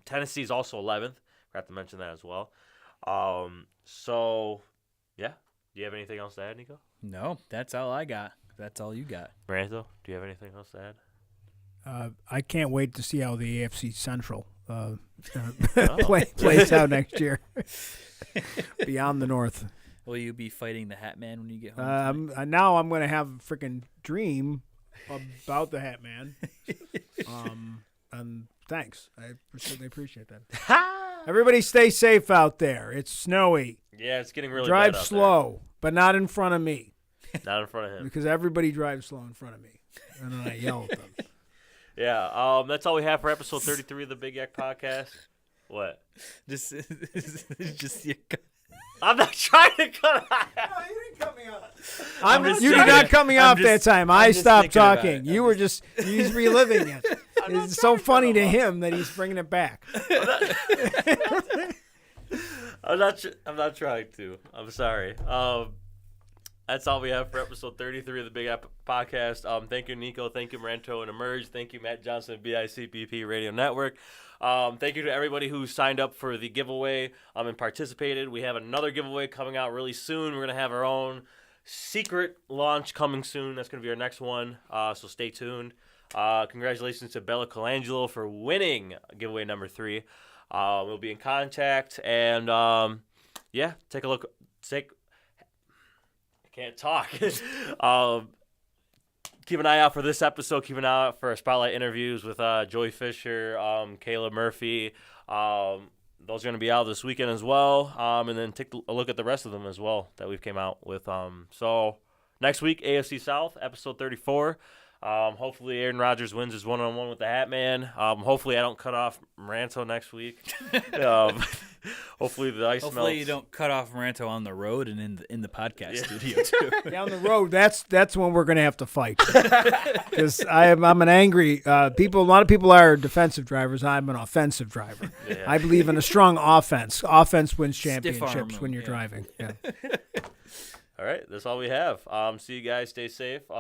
Speaker 2: Tennessee's also 11th. Forgot to mention that as well. So yeah. Do you have anything else to add, Nico?
Speaker 1: No, that's all I got. That's all you got.
Speaker 2: Branto, do you have anything else to add?
Speaker 4: I can't wait to see how the AFC Central plays out next year. Beyond the North.
Speaker 1: Will you be fighting the Hat Man when you get home?
Speaker 4: Now I'm going to have a freaking dream about the Hat Man. And thanks. I certainly appreciate that. Everybody stay safe out there. It's snowy.
Speaker 2: Yeah, it's getting really
Speaker 4: Drive
Speaker 2: bad out
Speaker 4: slow, but not in front of me.
Speaker 2: there. Not in front of him.
Speaker 4: Because everybody drives slow in front of me. And then I yell at them.
Speaker 2: Yeah, that's all we have for episode 33 of the Big YAC Podcast. What?
Speaker 1: Just
Speaker 2: I'm not trying to cut out.
Speaker 4: No, you didn't cut me off. You did not cut me off that time. I stopped talking. You were just he's reliving it. It's so funny to him that he's bringing it back.
Speaker 2: I'm not trying to. I'm sorry. That's all we have for episode 33 of the Big YAC Podcast. Thank you, Nico. Thank you, Maranto and Emerge. Thank you, Matt Johnson, BICBP Radio Network. Thank you to everybody who signed up for the giveaway and participated. We have another giveaway coming out really soon. We're going to have our own secret launch coming soon. That's going to be our next one, so stay tuned. Congratulations to Bella Colangelo for winning giveaway number 3. We'll be in contact, and take a look. I can't talk. Keep an eye out for this episode. Keep an eye out for our spotlight interviews with Joey Fisher, Kayla Murphy. Those are going to be out this weekend as well. And then take a look at the rest of them as well that we've came out with. So next week, AFC South, episode 34. Hopefully Aaron Rodgers wins his one-on-one with the Hat Man. Hopefully I don't cut off Maranto next week. Hopefully the ice melts.
Speaker 1: Hopefully you don't cut off Maranto on the road and in the podcast studio too.
Speaker 4: Down the road, that's when we're gonna have to fight. Because I'm an angry people. A lot of people are defensive drivers. I'm an offensive driver. Yeah. I believe in a strong offense. Offense wins championships when you're driving. Yeah.
Speaker 2: All right, that's all we have. See you guys. Stay safe.